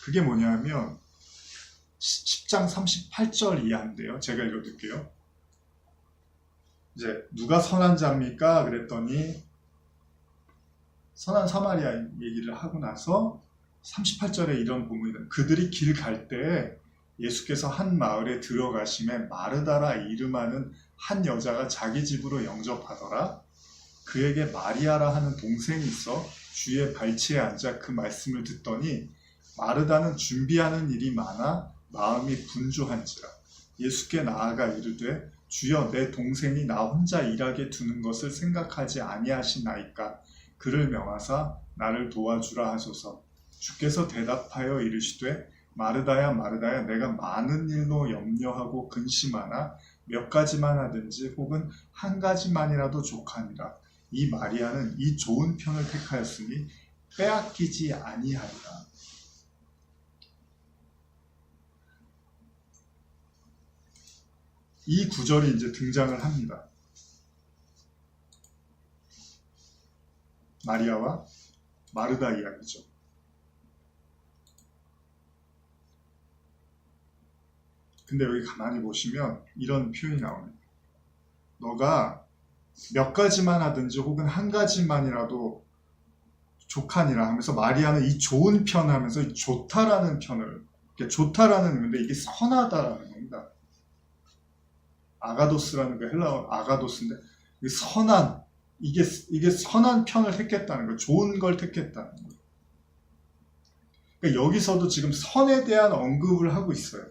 그게 뭐냐면 10장 38절 이하인데요. 제가 읽어드릴게요. 이제 누가 선한 자입니까? 그랬더니 선한 사마리아 얘기를 하고 나서 38절에 이런 본문이 그들이 길 갈 때 예수께서 한 마을에 들어가심에 마르다라 이름하는 한 여자가 자기 집으로 영접하더라. 그에게 마리아라 하는 동생이 있어 주의 발치에 앉아 그 말씀을 듣더니 마르다는 준비하는 일이 많아 마음이 분주한지라. 예수께 나아가 이르되 주여 내 동생이 나 혼자 일하게 두는 것을 생각하지 아니하시나이까. 그를 명하사 나를 도와주라 하소서. 주께서 대답하여 이르시되 마르다야 마르다야 내가 많은 일로 염려하고 근심하나 몇 가지만 하든지 혹은 한 가지만이라도 족하니라. 이 마리아는 이 좋은 편을 택하였으니 빼앗기지 아니하리라. 이 구절이 이제 등장을 합니다. 마리아와 마르다 이야기죠. 근데 여기 가만히 보시면 이런 표현이 나옵니다. 너가 몇 가지만 하든지 혹은 한 가지만이라도 족하니라 하면서 마리아는 이 좋은 편 하면서 이 좋다라는 편을 좋다라는 의미인데 이게 선하다라는 겁니다. 아가도스라는 게 헬라어 아가도스인데 선한 이게 선한 편을 택했다는 거예요. 좋은 걸 택했다는 거예요. 그러니까 여기서도 지금 선에 대한 언급을 하고 있어요.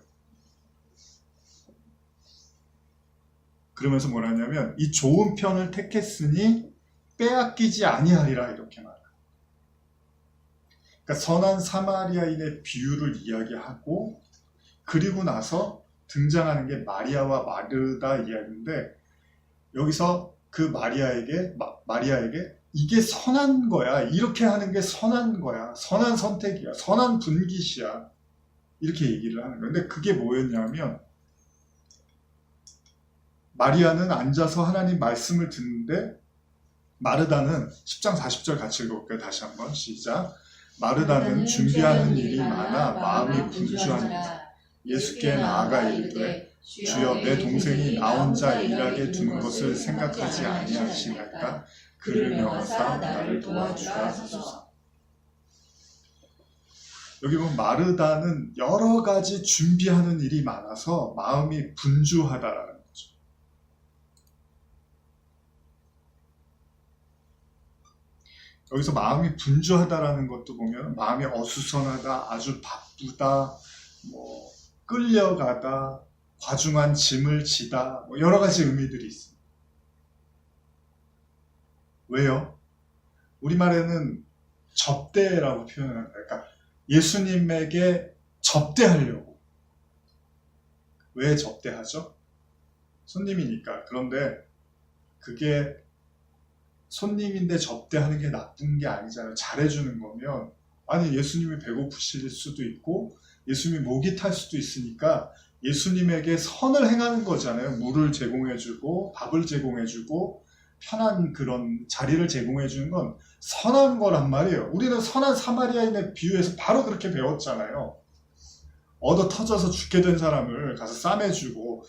그러면서 뭐라냐면 이 좋은 편을 택했으니 빼앗기지 아니하리라 이렇게 말해요. 그러니까 선한 사마리아인의 비유를 이야기하고 그리고 나서 등장하는 게 마리아와 마르다 이야기인데 여기서 그 마리아에게 이게 선한 거야. 이렇게 하는 게 선한 거야. 선한 선택이야. 선한 분깃이야. 이렇게 얘기를 하는 거예요. 근데 그게 뭐였냐면 마리아는 앉아서 하나님 말씀을 듣는데 마르다는 10장 40절 같이 읽어볼게요. 다시 한번 시작. 마르다는 준비하는 일이 많아 마음이 분주하니라. 예수께 나아가 이르되 주여 내 동생이 나 혼자 일하게 두는 것을 생각하지 아니하시나이까 그를 명하사 나를 도와주라 하소서. 여기 보면 마르다는 여러 가지 준비하는 일이 많아서 마음이 분주하다라는 거죠. 여기서 마음이 분주하다라는 것도 보면 마음이 어수선하다, 아주 바쁘다, 뭐 끌려가다, 과중한 짐을 지다, 뭐 여러 가지 의미들이 있습니다. 왜요? 우리말에는 접대라고 표현을 합니다. 그러니까 예수님에게 접대하려고. 왜 접대하죠? 손님이니까. 그런데 그게 손님인데 접대하는 게 나쁜 게 아니잖아요. 잘해주는 거면 아니 예수님이 배고프실 수도 있고 예수님이 목이 탈 수도 있으니까 예수님에게 선을 행하는 거잖아요. 물을 제공해주고 밥을 제공해주고 편한 그런 자리를 제공해주는 건 선한 거란 말이에요. 우리는 선한 사마리아인의 비유에서 바로 그렇게 배웠잖아요. 얻어 터져서 죽게 된 사람을 가서 싸매주고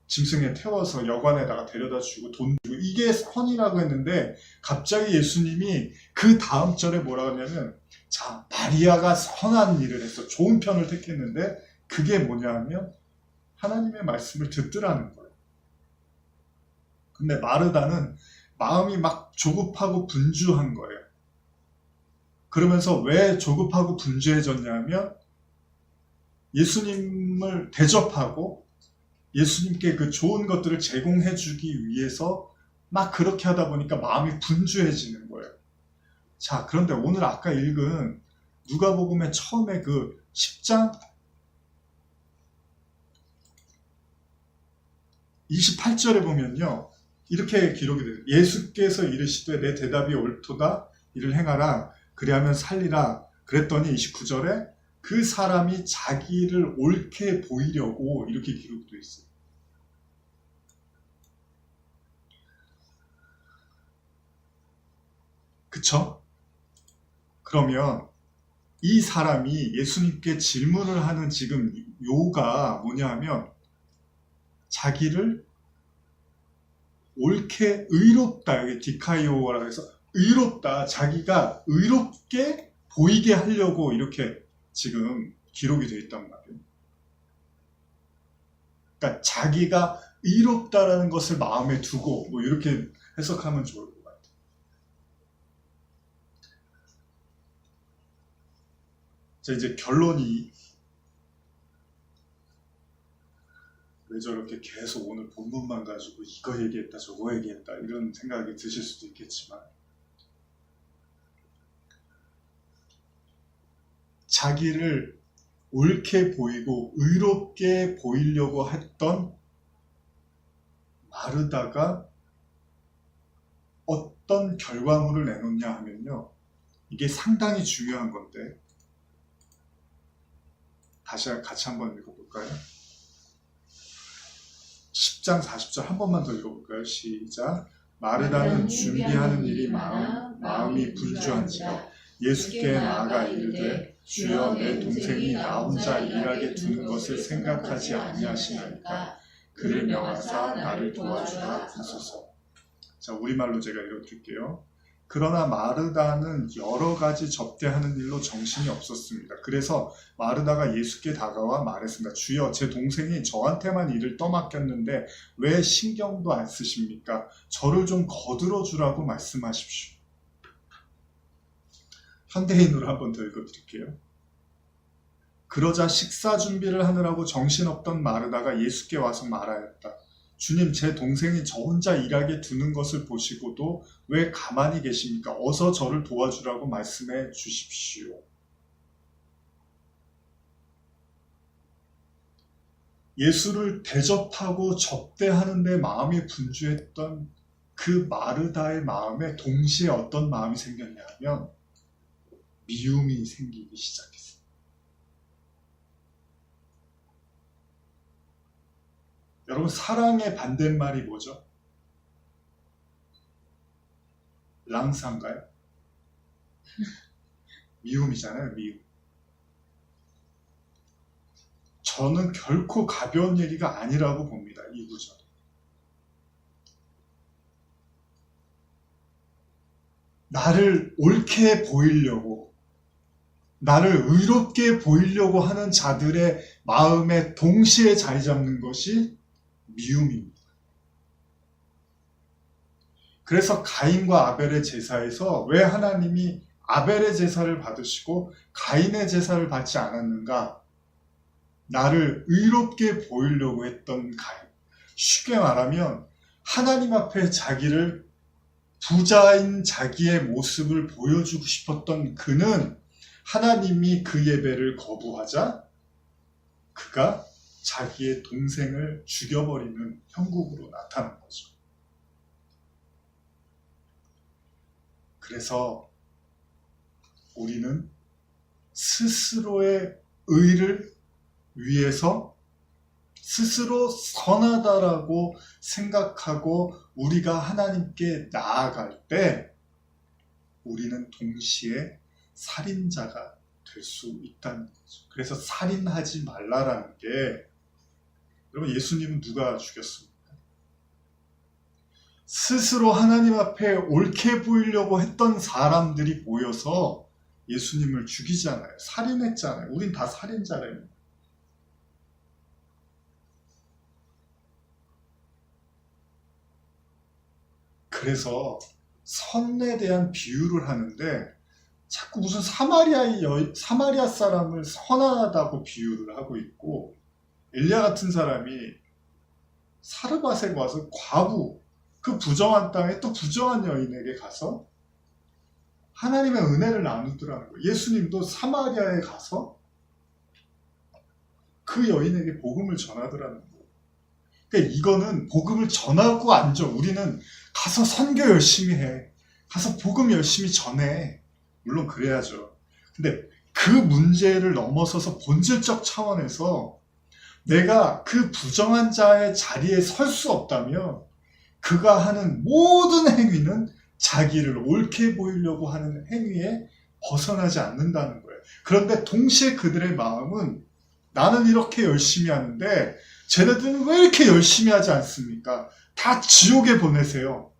짐승에 태워서 여관에다가 데려다 주고 돈 주고 이게 선이라고 했는데 갑자기 예수님이 그 다음 절에 뭐라고 하냐면 자 마리아가 선한 일을 했어. 좋은 편을 택했는데 그게 뭐냐 하면 하나님의 말씀을 듣더라는 거예요. 근데 마르다는 마음이 막 조급하고 분주한 거예요. 그러면서 왜 조급하고 분주해졌냐면 예수님을 대접하고 예수님께 그 좋은 것들을 제공해주기 위해서 막 그렇게 하다 보니까 마음이 분주해지는 거예요. 자, 그런데 오늘 아까 읽은 누가복음의 처음에 그 10장 28절에 보면요. 이렇게 기록이 돼요. 예수께서 이르시되 내 대답이 옳도다 이를 행하라 그리하면 살리라 그랬더니 29절에 그 사람이 자기를 옳게 보이려고 이렇게 기록되어 있어요. 그쵸? 그러면 이 사람이 예수님께 질문을 하는 지금 요가 뭐냐 하면 자기를 옳게 의롭다 여기 디카이오라고 해서 의롭다 자기가 의롭게 보이게 하려고 이렇게 지금 기록이 되어 있단 말이에요. 그러니까 자기가 의롭다라는 것을 마음에 두고 뭐 이렇게 해석하면 좋을 것 같아요. 자 이제 결론이 왜 저렇게 계속 오늘 본문만 가지고 이거 얘기했다 저거 얘기했다 이런 생각이 드실 수도 있겠지만 자기를 옳게 보이고 의롭게 보이려고 했던 마르다가 어떤 결과물을 내놓냐 하면요. 이게 상당히 중요한 건데 다시 같이 한번 읽어볼까요? 10장 40절 한 번만 더 읽어볼까요? 시작. 마르다는 준비하는 일이 많아 마음이 분주한지라 예수께 나아가 이르되 주여 내 동생이 나 혼자 일하게 두는 것을 생각하지 아니하시나이까 그를 명하사 나를 도와주라 하소서. 자 우리말로 제가 읽어드릴게요. 그러나 마르다는 여러 가지 접대하는 일로 정신이 없었습니다. 그래서 마르다가 예수께 다가와 말했습니다. 주여, 제 동생이 저한테만 일을 떠맡겼는데 왜 신경도 안 쓰십니까? 저를 좀 거들어 주라고 말씀하십시오. 현대인으로 한 번 더 읽어드릴게요. 그러자 식사 준비를 하느라고 정신없던 마르다가 예수께 와서 말하였다. 주님, 제 동생이 저 혼자 일하게 두는 것을 보시고도 왜 가만히 계십니까? 어서 저를 도와주라고 말씀해 주십시오. 예수를 대접하고 접대하는 데 마음이 분주했던 그 마르다의 마음에 동시에 어떤 마음이 생겼냐면 미움이 생기기 시작했어요. 여러분, 사랑의 반대말이 뭐죠? 랑사인가요? 미움이잖아요, 미움. 저는 결코 가벼운 얘기가 아니라고 봅니다, 이 구절. 나를 옳게 보이려고, 나를 의롭게 보이려고 하는 자들의 마음에 동시에 자리 잡는 것이 미움입니다. 그래서 가인과 아벨의 제사에서 왜 하나님이 아벨의 제사를 받으시고 가인의 제사를 받지 않았는가? 나를 의롭게 보이려고 했던 가인. 쉽게 말하면 하나님 앞에 자기를 부자인 자기의 모습을 보여주고 싶었던 그는 하나님이 그 예배를 거부하자 그가 자기의 동생을 죽여버리는 형국으로 나타난 거죠. 그래서 우리는 스스로의 의를 위해서 스스로 선하다라고 생각하고 우리가 하나님께 나아갈 때 우리는 동시에 살인자가 될 수 있다는 거죠. 그래서 살인하지 말라라는 게, 여러분, 예수님은 누가 죽였습니까? 스스로 하나님 앞에 옳게 보이려고 했던 사람들이 모여서 예수님을 죽이잖아요. 살인했잖아요. 우린 다 살인자래요. 그래서 선에 대한 비유를 하는데 자꾸 무슨 사마리아 사람을 선하다고 비유를 하고 있고, 엘리야 같은 사람이 사르밧에 와서 과부, 그 부정한 땅에 또 부정한 여인에게 가서 하나님의 은혜를 나누더라는 거예요. 예수님도 사마리아에 가서 그 여인에게 복음을 전하더라는 거예요. 그러니까 이거는 복음을 전하고 앉아. 우리는 가서 선교 열심히 해. 가서 복음 열심히 전해. 물론 그래야죠. 근데 그 문제를 넘어서서 본질적 차원에서 내가 그 부정한 자의 자리에 설 수 없다면 그가 하는 모든 행위는 자기를 옳게 보이려고 하는 행위에 벗어나지 않는다는 거예요. 그런데 동시에 그들의 마음은 나는 이렇게 열심히 하는데 쟤네들은 왜 이렇게 열심히 하지 않습니까? 다 지옥에 보내세요.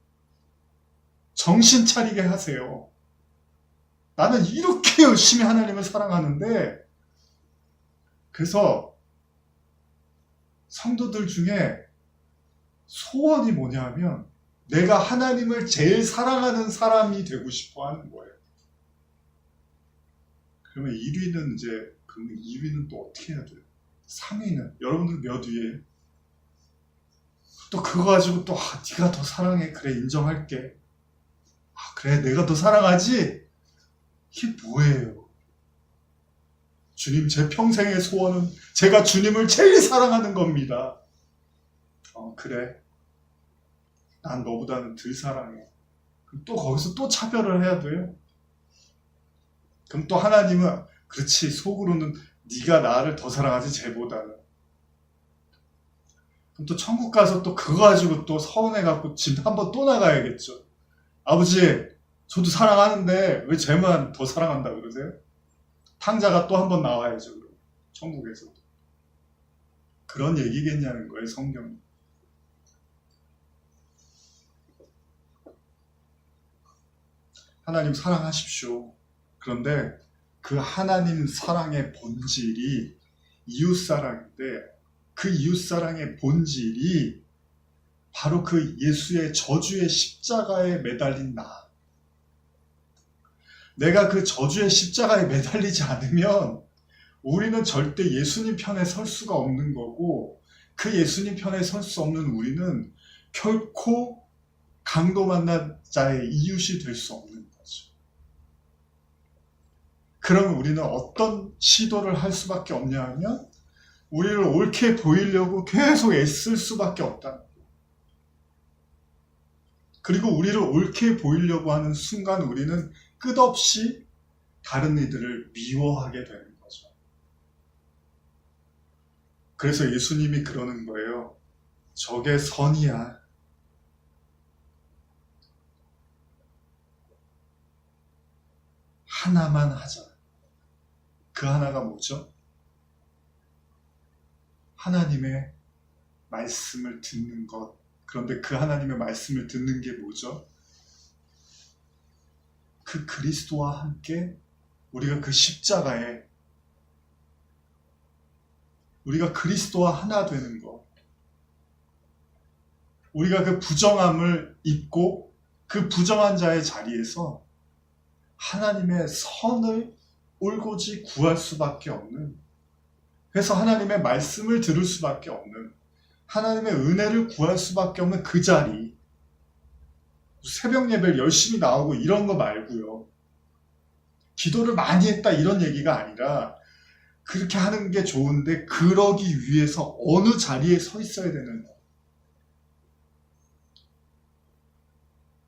정신 차리게 하세요. 나는 이렇게 열심히 하나님을 사랑하는데. 그래서 성도들 중에 소원이 뭐냐면 내가 하나님을 제일 사랑하는 사람이 되고 싶어 하는 거예요. 그러면 1위는 그러면 2위는 또 어떻게 해야 돼요? 3위는 여러분들 몇 위에? 또 그거 가지고 또 네가 더 사랑해. 그래, 인정할게. 그래, 내가 더 사랑하지? 이게 뭐예요? 주님, 제 평생의 소원은 제가 주님을 제일 사랑하는 겁니다. 그래. 난 너보다는 덜 사랑해. 그럼 또 거기서 또 차별을 해야 돼요? 그럼 또 하나님은 그렇지, 속으로는 네가 나를 더 사랑하지 쟤보다는. 그럼 또 천국 가서 또 그거 가지고 또 서운해갖고 집 한번 또 나가야겠죠. 아버지, 저도 사랑하는데 왜 쟤만 더 사랑한다 그러세요? 탕자가 또 한번 나와야죠. 그럼 천국에서도. 그런 얘기겠냐는 거예요, 성경이. 하나님 사랑하십시오. 그런데 그 하나님 사랑의 본질이 이웃사랑인데 그 이웃사랑의 본질이 바로 그 예수의 저주의 십자가에 매달린 나. 내가 그 저주의 십자가에 매달리지 않으면 우리는 절대 예수님 편에 설 수가 없는 거고, 그 예수님 편에 설 수 없는 우리는 결코 강도 만난 자의 이웃이 될 수 없는 거죠. 그럼 우리는 어떤 시도를 할 수밖에 없냐 하면 우리를 옳게 보이려고 계속 애쓸 수밖에 없다. 그리고 우리를 옳게 보이려고 하는 순간 우리는 끝없이 다른 이들을 미워하게 되는 거죠. 그래서 예수님이 그러는 거예요. 저게 선이야. 하나만 하자. 그 하나가 뭐죠? 하나님의 말씀을 듣는 것. 그런데 그 하나님의 말씀을 듣는 게 뭐죠? 그 그리스도와 함께 우리가 그 십자가에 우리가 그리스도와 하나 되는 것. 우리가 그 부정함을 입고 그 부정한 자의 자리에서 하나님의 선을 올곧이 구할 수밖에 없는, 그래서 하나님의 말씀을 들을 수밖에 없는, 하나님의 은혜를 구할 수밖에 없는 그 자리. 새벽 예배를 열심히 나오고 이런 거 말고요. 기도를 많이 했다 이런 얘기가 아니라 그렇게 하는 게 좋은데 그러기 위해서 어느 자리에 서 있어야 되는 거예요.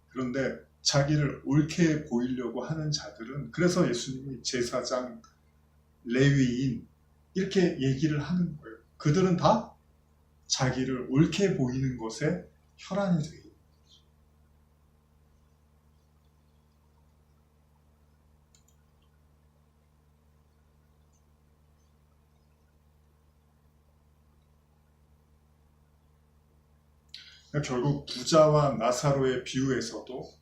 그런데 자기를 옳게 보이려고 하는 자들은, 그래서 예수님이 제사장, 레위인 이렇게 얘기를 하는 거예요. 그들은 다 자기를 옳게 보이는 것에 혈안이 되어 있는 거죠. 그러니까 결국 부자와 나사로의 비유에서도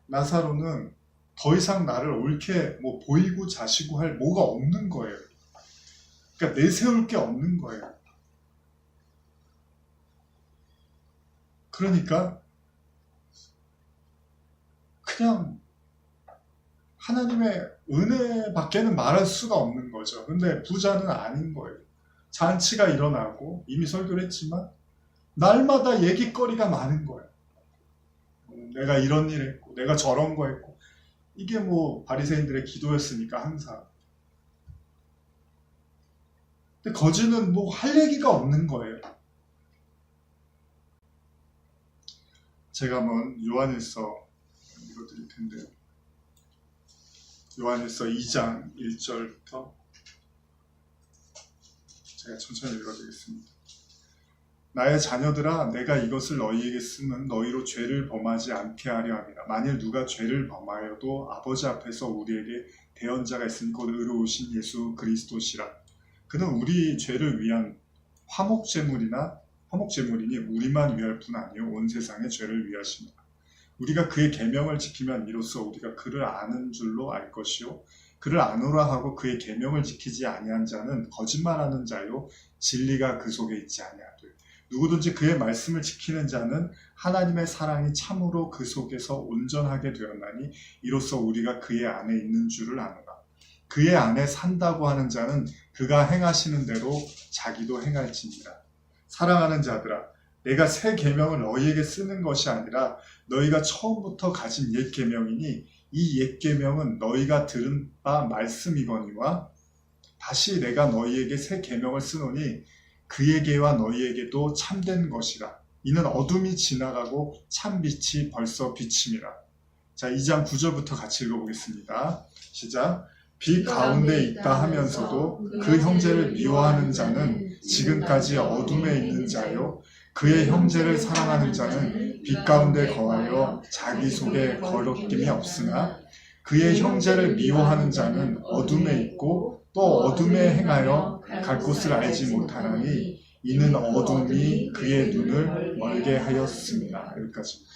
나사로는 더 이상 나를 옳게 보이고 자시고 할 뭐가 없는 거예요. 그러니까 내세울 게 없는 거예요. 그러니까 그냥 하나님의 은혜밖에는 말할 수가 없는 거죠. 근데 부자는 아닌 거예요. 잔치가 일어나고 이미 설교를 했지만 날마다 얘기거리가 많은 거예요. 내가 이런 일 했고 내가 저런 거 했고, 이게 바리새인들의 기도였으니까 항상. 근데 거지는 할 얘기가 없는 거예요. 제가 한번 요한일서 읽어드릴 텐데요. 요한일서 2장 1절부터 제가 천천히 읽어드리겠습니다. 나의 자녀들아, 내가 이것을 너희에게 쓰면 너희로 죄를 범하지 않게 하려 함이라. 만일 누가 죄를 범하여도 아버지 앞에서 우리에게 대언자가 있으니 곧 의로우신 예수 그리스도시라. 그는 우리 죄를 위한 화목제물이니 우리만 위할 뿐 아니요 온 세상의 죄를 위하십니다. 우리가 그의 계명을 지키면 이로써 우리가 그를 아는 줄로 알 것이요 그를 아노라 하고 그의 계명을 지키지 아니한 자는 거짓말하는 자요 진리가 그 속에 있지 아니하되, 누구든지 그의 말씀을 지키는 자는 하나님의 사랑이 참으로 그 속에서 온전하게 되었나니 이로써 우리가 그의 안에 있는 줄을 아노라. 그의 안에 산다고 하는 자는 그가 행하시는 대로 자기도 행할지니라. 사랑하는 자들아, 내가 새 계명을 너희에게 쓰는 것이 아니라 너희가 처음부터 가진 옛 계명이니 이 옛 계명은 너희가 들은 바 말씀이거니와 다시 내가 너희에게 새 계명을 쓰노니 그에게와 너희에게도 참된 것이라. 이는 어둠이 지나가고 참 빛이 벌써 비침이라. 자, 2장 9절부터 같이 읽어보겠습니다. 시작. 빛 가운데 있다 하면서도 그 형제를 미워하는 자는 지금까지 어둠에 있는 자요 그의 형제를 사랑하는 자는 빛 가운데 거하여 자기 속에 거룩김이 없으나 그의 형제를 미워하는 자는 어둠에 있고 또 어둠에 행하여 갈 곳을 알지 못하나니 이는 어둠이 그의 눈을 멀게 하였습니다. 여기까지입니다.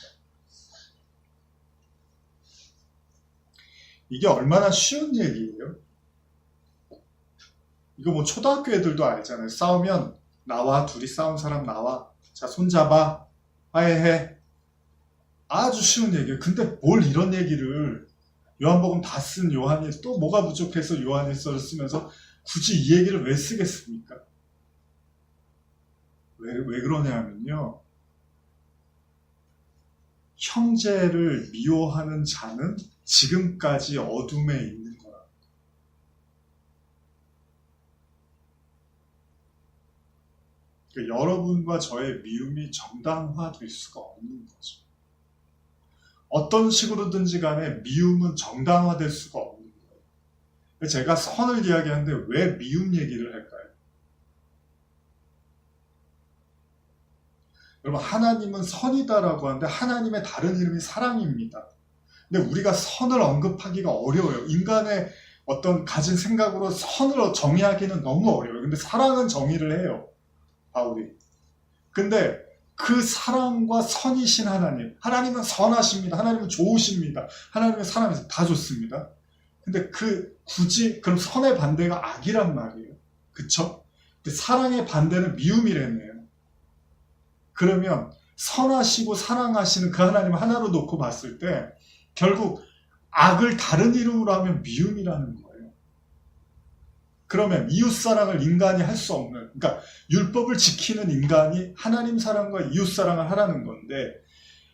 이게 얼마나 쉬운 얘기예요? 이거 뭐 초등학교 애들도 알잖아요. 싸우면 나와, 둘이 싸운 사람 나와. 자, 손잡아. 화해해. 아주 쉬운 얘기예요. 근데 뭘 이런 얘기를 요한복음 다 쓴 요한이 또 뭐가 부족해서 요한일서를 쓰면서 굳이 이 얘기를 왜 쓰겠습니까? 왜 그러냐 하면요. 형제를 미워하는 자는 지금까지 어둠에 있는 거라. 그러니까 여러분과 저의 미움이 정당화될 수가 없는 거죠. 어떤 식으로든지 간에 미움은 정당화될 수가 없는 거예요. 제가 선을 이야기하는데 왜 미움 얘기를 할까요? 여러분, 하나님은 선이다라고 하는데 하나님의 다른 이름이 사랑입니다. 근데 우리가 선을 언급하기가 어려워요. 인간의 어떤 가진 생각으로 선을 정의하기는 너무 어려워요. 근데 사랑은 정의를 해요, 바울이. 근데 그 사랑과 선이신 하나님, 하나님은 선하십니다. 하나님은 좋으십니다. 하나님은 사랑이세요. 다 좋습니다. 근데 굳이 그럼 선의 반대가 악이란 말이에요. 그쵸? 근데 사랑의 반대는 미움이랬네요. 그러면 선하시고 사랑하시는 그 하나님 하나로 놓고 봤을 때 결국 악을 다른 이름으로 하면 미움이라는 거예요. 그러면 이웃사랑을 인간이 할 수 없는, 그러니까 율법을 지키는 인간이 하나님 사랑과 이웃사랑을 하라는 건데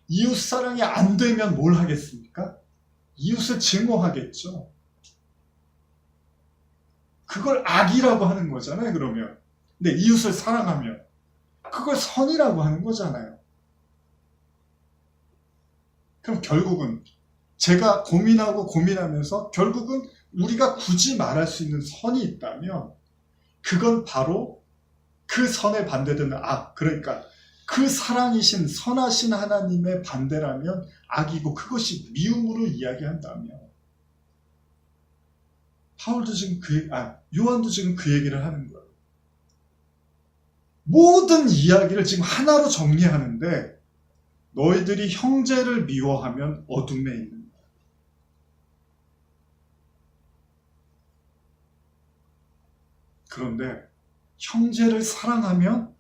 이웃사랑이 안 되면 뭘 하겠습니까? 이웃을 증오하겠죠. 그걸 악이라고 하는 거잖아요, 그러면. 근데 이웃을 사랑하면 그걸 선이라고 하는 거잖아요. 그럼 결국은 제가 고민하면서 결국은 우리가 굳이 말할 수 있는 선이 있다면 그건 바로 그 선에 반대되는 악, 그러니까 그 사랑이신 선하신 하나님의 반대라면 악이고 그것이 미움으로 이야기한다면 요한도 지금 그 얘기를 하는 거예요. 모든 이야기를 지금 하나로 정리하는데 너희들이 형제를 미워하면 어둠에 있는 거야. 그런데 형제를 사랑하면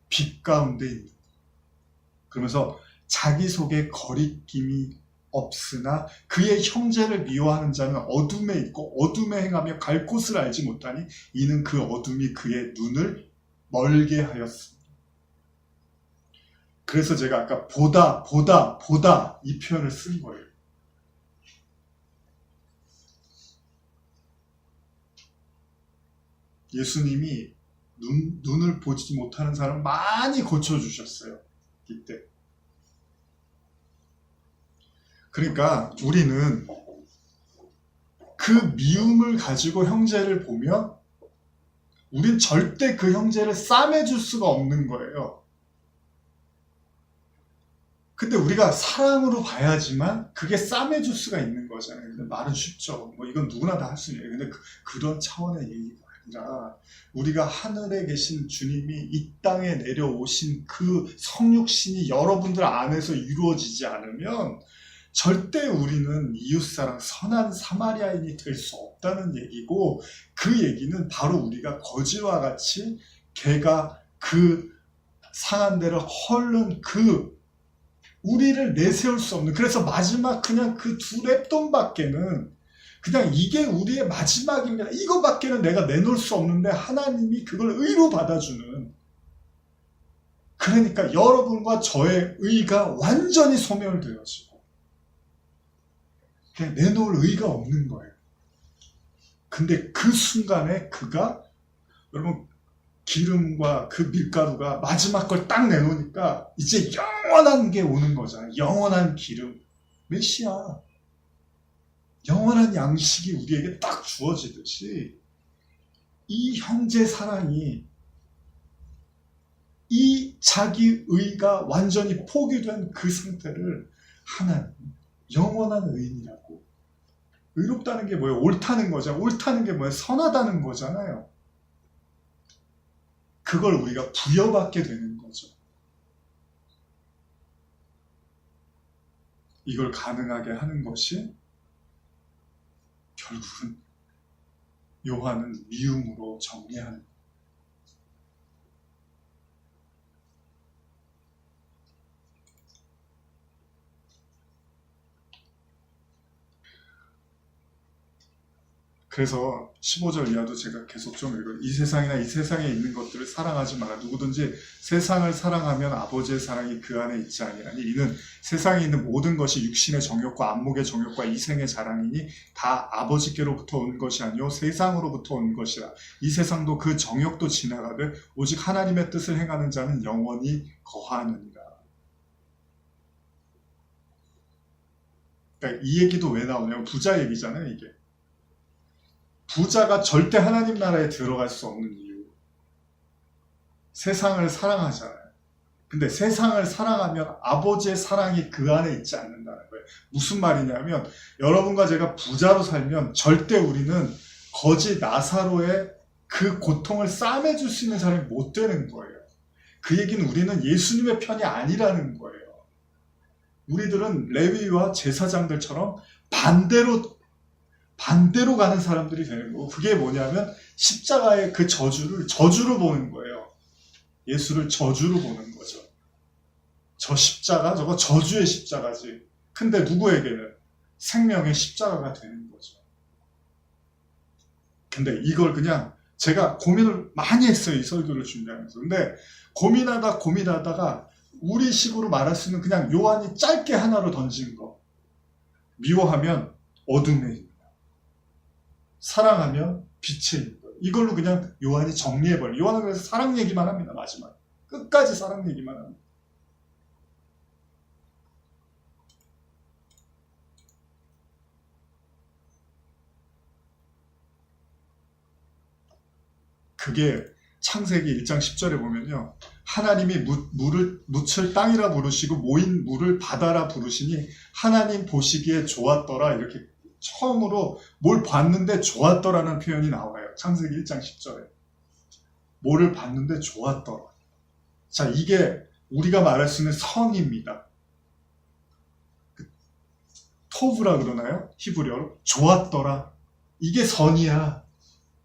빛 가운데 있는 거야. 그러면서 자기 속에 거리낌이 없으나 그의 형제를 미워하는 자는 어둠에 있고 어둠에 행하며 갈 곳을 알지 못하니 이는 그 어둠이 그의 눈을 멀게 하였습니다. 그래서 제가 아까 보다 이 표현을 쓴 거예요. 예수님이 눈을 보지 못하는 사람을 많이 고쳐주셨어요. 이때. 그러니까 우리는 그 미움을 가지고 형제를 보면 우린 절대 그 형제를 싸매줄 수가 없는 거예요. 근데 우리가 사랑으로 봐야지만 그게 싸매줄 수가 있는 거잖아요. 근데 말은 쉽죠. 뭐 이건 누구나 다 할 수 있는 얘기예요. 근데 그런 차원의 얘기가 아니라 우리가 하늘에 계신 주님이 이 땅에 내려오신 그 성육신이 여러분들 안에서 이루어지지 않으면 절대 우리는 이웃사랑 선한 사마리아인이 될 수 없다는 얘기고 그 얘기는 바로 우리가 거지와 같이 개가 그 상한 데를 헐는 우리를 내세울 수 없는, 그래서 마지막 그냥 그 두 랩돈밖에는 그냥 이게 우리의 마지막입니다. 이거밖에는 내가 내놓을 수 없는데 하나님이 그걸 의로 받아주는, 그러니까 여러분과 저의 의가 완전히 소멸되어지고 그냥 내놓을 의가 없는 거예요. 근데 그 순간에 여러분 기름과 그 밀가루가 마지막 걸 딱 내놓으니까 이제 영원한 게 오는 거잖아요. 영원한 기름, 메시아, 영원한 양식이 우리에게 딱 주어지듯이 이 형제 사랑이, 이 자기 의가 완전히 포기된 그 상태를 하나님, 영원한 의인이라고. 의롭다는 게 뭐예요? 옳다는 거죠. 옳다는 게 뭐예요? 선하다는 거잖아요. 그걸 우리가 부여받게 되는 거죠. 이걸 가능하게 하는 것이 결국은 요한은 미움으로 정리하는 거예요. 그래서 15절 이하도 제가 계속 좀 읽어요. 이 세상이나 이 세상에 있는 것들을 사랑하지 마라. 누구든지 세상을 사랑하면 아버지의 사랑이 그 안에 있지 아니하니 이는 세상에 있는 모든 것이 육신의 정욕과 안목의 정욕과 이생의 자랑이니 다 아버지께로부터 온 것이 아니요 세상으로부터 온 것이라. 이 세상도 그 정욕도 지나가되 오직 하나님의 뜻을 행하는 자는 영원히 거하느니라. 그러니까 이 얘기도 왜 나오냐면 부자 얘기잖아요. 이게 부자가 절대 하나님 나라에 들어갈 수 없는 이유. 세상을 사랑하잖아요. 근데 세상을 사랑하면 아버지의 사랑이 그 안에 있지 않는다는 거예요. 무슨 말이냐면 여러분과 제가 부자로 살면 절대 우리는 거지 나사로의 그 고통을 싸매줄 수 있는 사람이 못 되는 거예요. 그 얘기는 우리는 예수님의 편이 아니라는 거예요. 우리들은 레위와 제사장들처럼 반대로 가는 사람들이 되는 거고, 그게 뭐냐면 십자가의 그 저주를 저주로 보는 거예요. 예수를 저주로 보는 거죠. 저 십자가, 저거 저주의 십자가지. 근데 누구에게는 생명의 십자가가 되는 거죠. 근데 이걸 그냥 제가 고민을 많이 했어요. 이 설교를 준비하면서. 근데 고민하다가 우리 식으로 말할 수 있는 그냥 요한이 짧게 하나로 던진 거. 미워하면 어둠에 있는 사랑하면 빛에 있는 것. 이걸로 그냥 요한이 정리해버려요. 요한은 그래서 사랑 얘기만 합니다. 마지막 끝까지 사랑 얘기만 합니다. 그게 창세기 1장 10절에 보면요. 하나님이 묻을 땅이라 부르시고 모인 물을 바다라 부르시니 하나님 보시기에 좋았더라. 이렇게 처음으로 뭘 봤는데 좋았더라는 표현이 나와요. 창세기 1장 10절에. 뭐를 봤는데 좋았더라. 자, 이게 우리가 말할 수 있는 선입니다. 토브라 그러나요? 히브리어로. 좋았더라. 이게 선이야.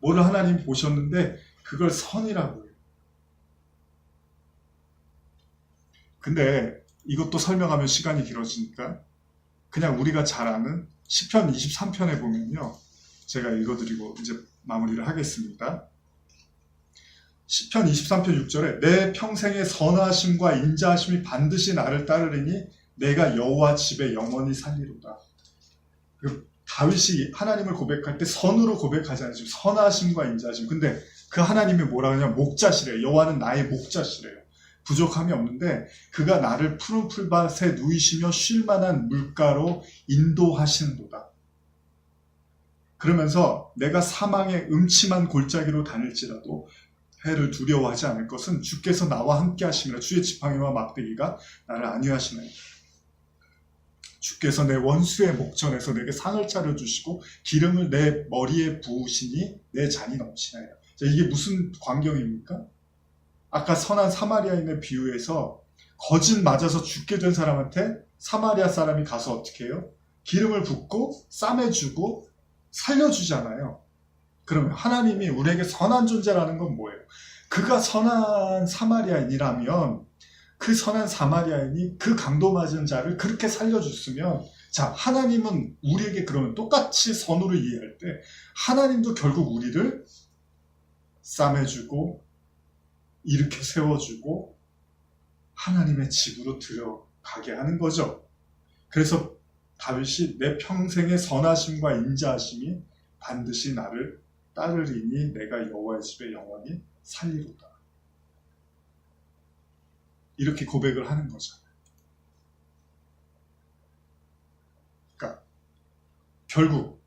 뭐를 하나님 보셨는데 그걸 선이라고 해요. 근데 이것도 설명하면 시간이 길어지니까 그냥 우리가 잘 아는 시편 23편에 보면요. 제가 읽어드리고 이제 마무리를 하겠습니다. 시편 23편 6절에 내 평생의 선하심과 인자하심이 반드시 나를 따르리니 내가 여호와 집에 영원히 살리로다. 다윗이 하나님을 고백할 때 선으로 고백하지 않죠. 선하심과 인자하심. 근데 그 하나님이 뭐라 하냐면 목자시래요. 여호와는 나의 목자시래요. 부족함이 없는데 그가 나를 푸른 풀밭에 누이시며 쉴만한 물가로 인도하시는도다. 그러면서 내가 사망의 음침한 골짜기로 다닐지라도 해를 두려워하지 않을 것은 주께서 나와 함께 하심이라. 주의 지팡이와 막대기가 나를 안위하시나이다. 주께서 내 원수의 목전에서 내게 상을 차려주시고 기름을 내 머리에 부으시니 내 잔이 넘치나이다. 자, 이게 무슨 광경입니까? 아까 선한 사마리아인의 비유에서 거짓 맞아서 죽게 된 사람한테 사마리아 사람이 가서 어떻게 해요? 기름을 붓고 싸매주고 살려주잖아요. 그러면 하나님이 우리에게 선한 존재라는 건 뭐예요? 그가 선한 사마리아인이라면 그 선한 사마리아인이 그 강도 맞은 자를 그렇게 살려줬으면, 자, 하나님은 우리에게 그러면 똑같이 선으로 이해할 때 하나님도 결국 우리를 싸매주고 이렇게 세워주고 하나님의 집으로 들어가게 하는 거죠. 그래서 다윗이 내 평생의 선하심과 인자하심이 반드시 나를 따르리니 내가 여호와의 집에 영원히 살리로다. 이렇게 고백을 하는 거죠. 그러니까 결국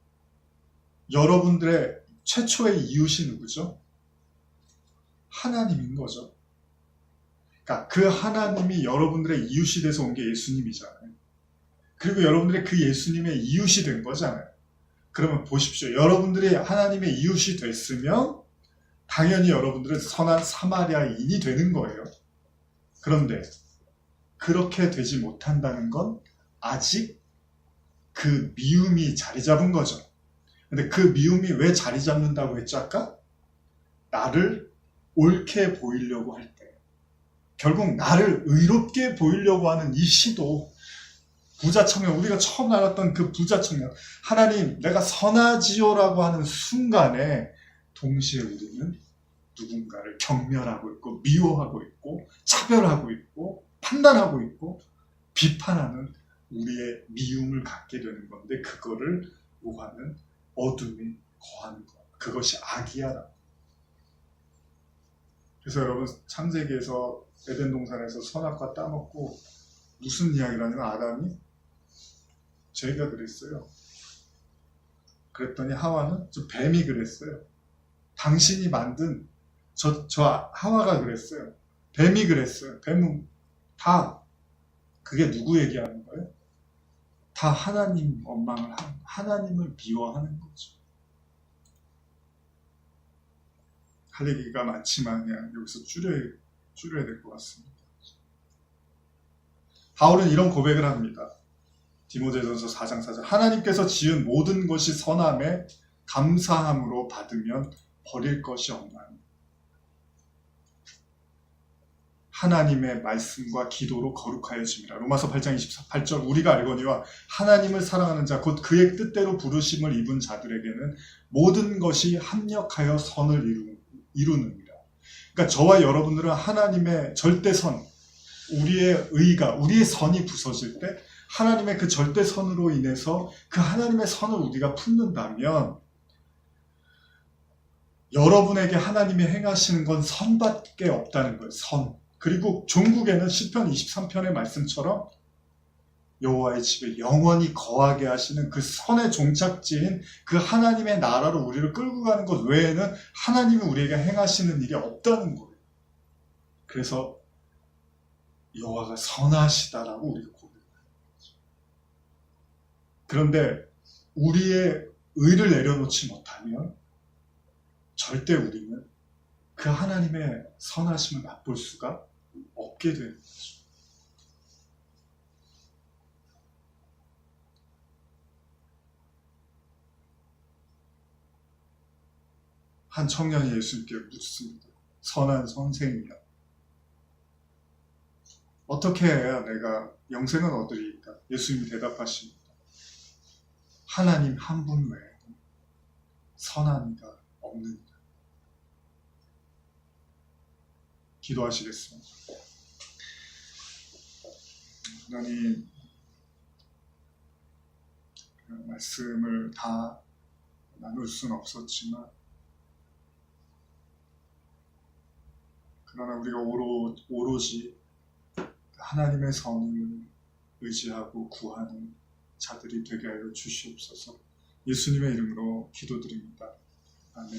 여러분들의 최초의 이웃이 누구죠? 하나님인 거죠. 그러니까 그 하나님이 여러분들의 이웃이 돼서 온 게 예수님이잖아요. 그리고 여러분들의 그 예수님의 이웃이 된 거잖아요. 그러면 보십시오. 여러분들이 하나님의 이웃이 됐으면 당연히 여러분들은 선한 사마리아인이 되는 거예요. 그런데 그렇게 되지 못한다는 건 아직 그 미움이 자리 잡은 거죠. 근데 그 미움이 왜 자리 잡는다고 했죠 아까? 나를 옳게 보이려고 할 때, 결국 나를 의롭게 보이려고 하는 이 시도, 부자 청년, 우리가 처음 알았던 그 부자 청년, 하나님 내가 선하지요라고 하는 순간에 동시에 우리는 누군가를 경멸하고 있고 미워하고 있고 차별하고 있고 판단하고 있고 비판하는 우리의 미움을 갖게 되는 건데, 그거를 요한은 어둠이 거하는 것, 그것이 악이야. 그래서 여러분, 창세기에서 에덴 동산에서 선악과 따먹고 무슨 이야기를 하냐면, 아담이 죄가 그랬어요. 그랬더니 하와는, 저 뱀이 그랬어요. 당신이 만든 저 하와가 그랬어요. 뱀이 그랬어요. 뱀은 다, 그게 누구 얘기하는 거예요? 다 하나님 원망을 하는, 하나님을 미워하는 거죠. 할 얘기가 많지만 그냥 여기서 줄여야 될 것 같습니다. 바울은 이런 고백을 합니다. 디모데전서 4장 4절, 하나님께서 지은 모든 것이 선함에 감사함으로 받으면 버릴 것이 없나니, 하나님의 말씀과 기도로 거룩하여짐이라. 로마서 8장 28절, 우리가 알거니와 하나님을 사랑하는 자 곧 그의 뜻대로 부르심을 입은 자들에게는 모든 것이 합력하여 선을 이루느니라. 그러니까 저와 여러분들은 하나님의 절대선, 우리의 의가, 우리의 선이 부서질 때 하나님의 그 절대선으로 인해서 그 하나님의 선을 우리가 품는다면, 여러분에게 하나님이 행하시는 건 선밖에 없다는 거예요. 선. 그리고 종국에는 시편 23편의 말씀처럼 여호와의 집에 영원히 거하게 하시는 그 선의 종착지인 그 하나님의 나라로 우리를 끌고 가는 것 외에는 하나님이 우리에게 행하시는 일이 없다는 거예요. 그래서 여호와가 선하시다라고 우리가 고백해요. 그런데 우리의 의를 내려놓지 못하면 절대 우리는 그 하나님의 선하심을 맛볼 수가 없게 되는 거죠. 한 청년이 예수님께 묻습니다. 선한 선생이여, 어떻게 해야 내가 영생을 얻으리이까? 예수님이 대답하십니다. 하나님 한 분 외에 선한 이가 없느니라. 기도하시겠습니다. 하나님, 말씀을 다 나눌 수는 없었지만, 그러나 우리가 오로지 하나님의 선을 의지하고 구하는 자들이 되게 하여 주시옵소서. 예수님의 이름으로 기도드립니다. 아멘.